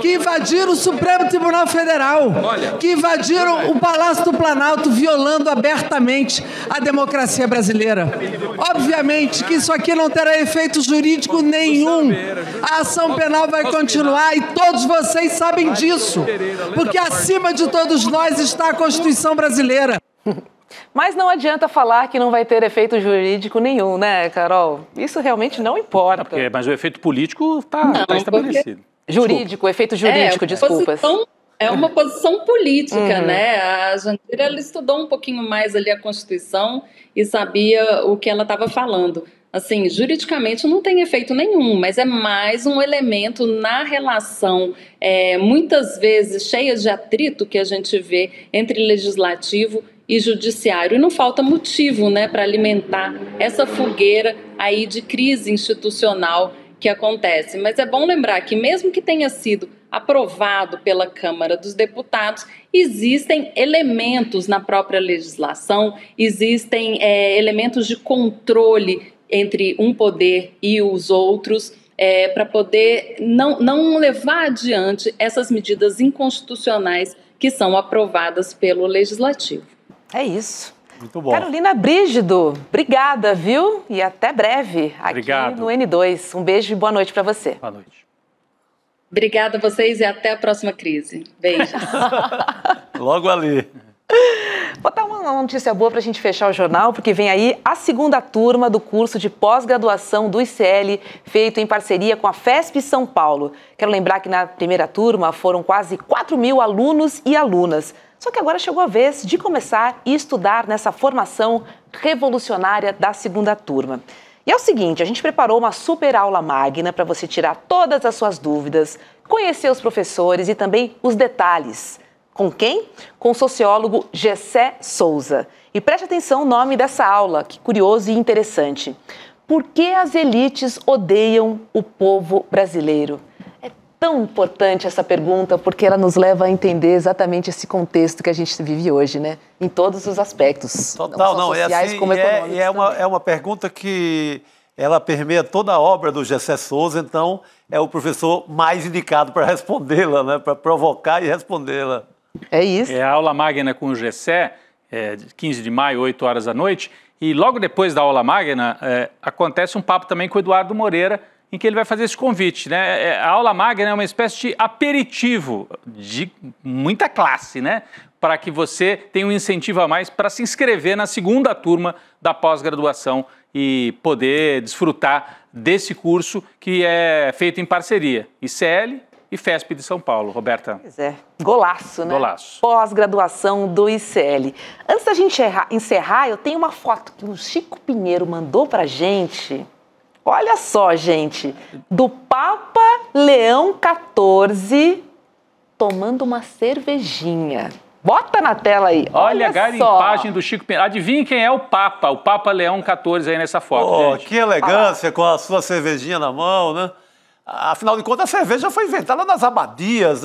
que invadiram o Supremo Tribunal Federal, que invadiram o Palácio do Planalto, violando abertamente a democracia brasileira. Obviamente que isso aqui não terá efeito jurídico nenhum. A ação penal vai continuar e todos vocês sabem disso, porque acima de todos nós está a Constituição brasileira. Mas não adianta falar que não vai ter efeito jurídico nenhum, né, Carol? Isso realmente não importa. Mas o efeito político está estabelecido. Jurídico, efeito jurídico, desculpas. É uma posição política, né? A Jandira, ela estudou um pouquinho mais ali a Constituição e sabia o que ela estava falando. Assim, juridicamente não tem efeito nenhum, mas é mais um elemento na relação, muitas vezes cheia de atrito que a gente vê entre legislativo e judiciário. E não falta motivo, né, para alimentar essa fogueira aí de crise institucional que acontece. Mas é bom lembrar que mesmo que tenha sido aprovado pela Câmara dos Deputados, existem elementos na própria legislação, existem elementos de controle entre um poder e os outros, para poder não levar adiante essas medidas inconstitucionais que são aprovadas pelo Legislativo. É isso. Muito bom. Carolina Brígido, obrigada, viu? E até breve aqui no N2. Um beijo e boa noite para você. Boa noite. Obrigada a vocês e até a próxima crise. Beijos. Logo ali. Vou dar uma notícia boa para a gente fechar o jornal, porque vem aí a segunda turma do curso de pós-graduação do ICL, feito em parceria com a FESP São Paulo. Quero lembrar que na primeira turma foram quase 4.000 alunos e alunas. Só que agora chegou a vez de começar e estudar nessa formação revolucionária da segunda turma. E é o seguinte, a gente preparou uma super aula magna para você tirar todas as suas dúvidas, conhecer os professores e também os detalhes. Com quem? Com o sociólogo Gessé Souza. E preste atenção no nome dessa aula, que curioso e interessante. Por que as elites odeiam o povo brasileiro? É tão importante essa pergunta porque ela nos leva a entender exatamente esse contexto que a gente vive hoje, né? Em todos os aspectos. Total, não, sociais, é assim, como econômicos. É uma pergunta que ela permeia toda a obra do Gessé Souza, então é o professor mais indicado para respondê-la, né? Para provocar e respondê-la. É isso. É a aula magna com o Gessé, 15 de maio, 8 horas da noite, e logo depois da aula magna acontece um papo também com o Eduardo Moreira, em que ele vai fazer esse convite, né? A aula magna é uma espécie de aperitivo de muita classe, né? Para que você tenha um incentivo a mais para se inscrever na segunda turma da pós-graduação e poder desfrutar desse curso que é feito em parceria, ICL e FESP de São Paulo. Roberta. Pois é, golaço, né? Golaço. Pós-graduação do ICL. Antes da gente encerrar, eu tenho uma foto que o Chico Pinheiro mandou pra gente. Olha só, gente, do Papa Leão XIV tomando uma cervejinha. Bota na tela aí. Olha a garimpagem do Chico Pinheiro. Adivinhe quem é o Papa Leão XIV aí nessa foto, gente. Que elegância, com a sua cervejinha na mão, né? Afinal de contas, a cerveja foi inventada nas abadias,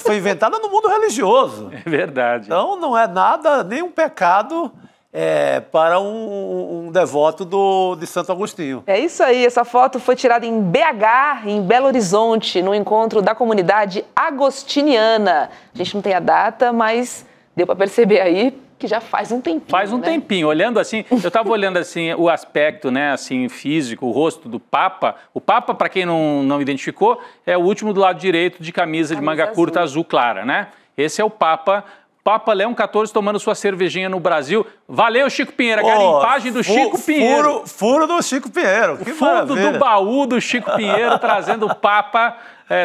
foi inventada no mundo religioso. É verdade. Então não é nada, nem um pecado para um devoto de Santo Agostinho. É isso aí, essa foto foi tirada em BH, em Belo Horizonte, no encontro da comunidade agostiniana. A gente não tem a data, mas deu para perceber aí que já faz um tempinho. Faz um tempinho. Olhando assim, eu estava olhando assim o aspecto, né, assim, físico, o rosto do Papa. O Papa, para quem não identificou, é o último do lado direito de camisa de manga curta azul clara, né? Esse é o Papa Leão XIV tomando sua cervejinha no Brasil. Valeu, Chico Pinheiro, a garimpagem do Chico Pinheiro. Furo do Chico Pinheiro, que fundo do baú do Chico Pinheiro, trazendo o Papa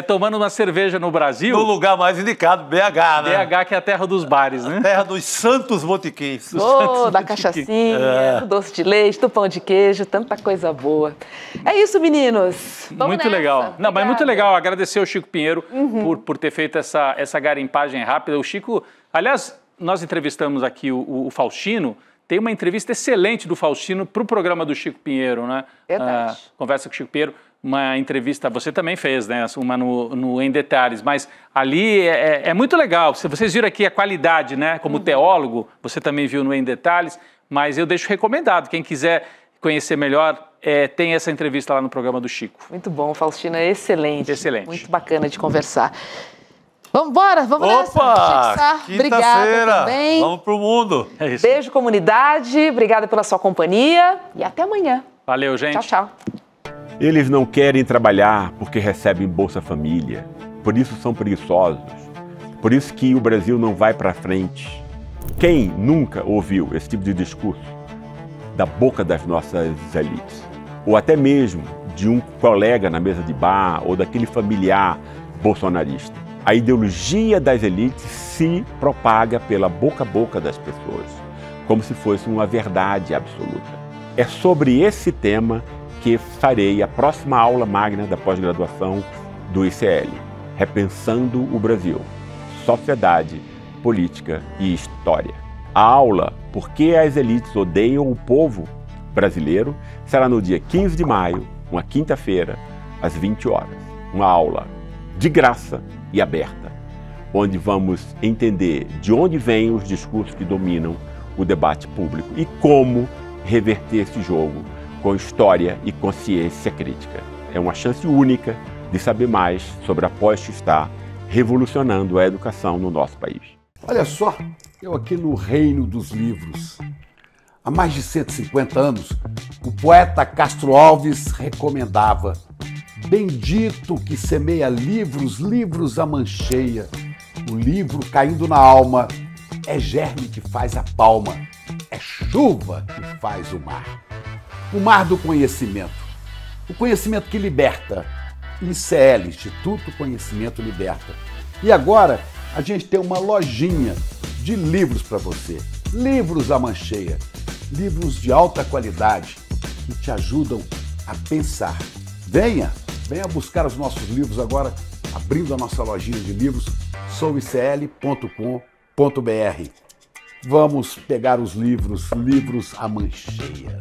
tomando uma cerveja no Brasil. No lugar mais indicado, BH, né? BH, que é a terra dos bares, né? A terra dos santos botiquins. Da cachaçinha, do doce de leite, do pão de queijo, tanta coisa boa. É isso, meninos. Vamos muito nessa. Legal. Obrigada. Não, mas muito legal. Agradecer ao Chico Pinheiro por ter feito essa garimpagem rápida. O Chico, aliás, nós entrevistamos aqui o Faustino. Tem uma entrevista excelente do Faustino para o programa do Chico Pinheiro, né? Verdade. Conversa com o Chico Pinheiro. Uma entrevista, você também fez, né? Uma no Em Detalhes, mas ali é muito legal. Vocês viram aqui a qualidade, né? Como teólogo, você também viu no Em Detalhes, mas eu deixo recomendado. Quem quiser conhecer melhor, tem essa entrevista lá no programa do Chico. Muito bom, Faustino, é excelente. Excelente. Muito bacana de conversar. Vamos embora, vamos nessa. Opa, obrigada também. Vamos pro mundo. É isso. Beijo, comunidade. Obrigada pela sua companhia e até amanhã. Valeu, gente. Tchau, tchau. Eles não querem trabalhar porque recebem Bolsa Família, por isso são preguiçosos, por isso que o Brasil não vai para frente. Quem nunca ouviu esse tipo de discurso da boca das nossas elites? Ou até mesmo de um colega na mesa de bar ou daquele familiar bolsonarista. A ideologia das elites se propaga pela boca a boca das pessoas, como se fosse uma verdade absoluta. É sobre esse tema que farei a próxima aula magna da pós-graduação do ICL, Repensando o Brasil, Sociedade, Política e História. A aula Por que as elites odeiam o povo brasileiro será no dia 15 de maio, uma quinta-feira, às 20 horas. Uma aula de graça e aberta, onde vamos entender de onde vêm os discursos que dominam o debate público e como reverter esse jogo com história e consciência crítica. É uma chance única de saber mais sobre a pós que está revolucionando a educação no nosso país. Olha só, eu aqui no reino dos livros. Há mais de 150 anos, o poeta Castro Alves recomendava: bendito que semeia livros, livros a mancheia. O livro caindo na alma é germe que faz a palma, é chuva que faz o mar. O mar do conhecimento, o conhecimento que liberta. ICL, Instituto Conhecimento Liberta. E agora a gente tem uma lojinha de livros para você. Livros à mancheia, livros de alta qualidade que te ajudam a pensar. Venha buscar os nossos livros agora, abrindo a nossa lojinha de livros souicl.com.br. Vamos pegar os livros à mancheia.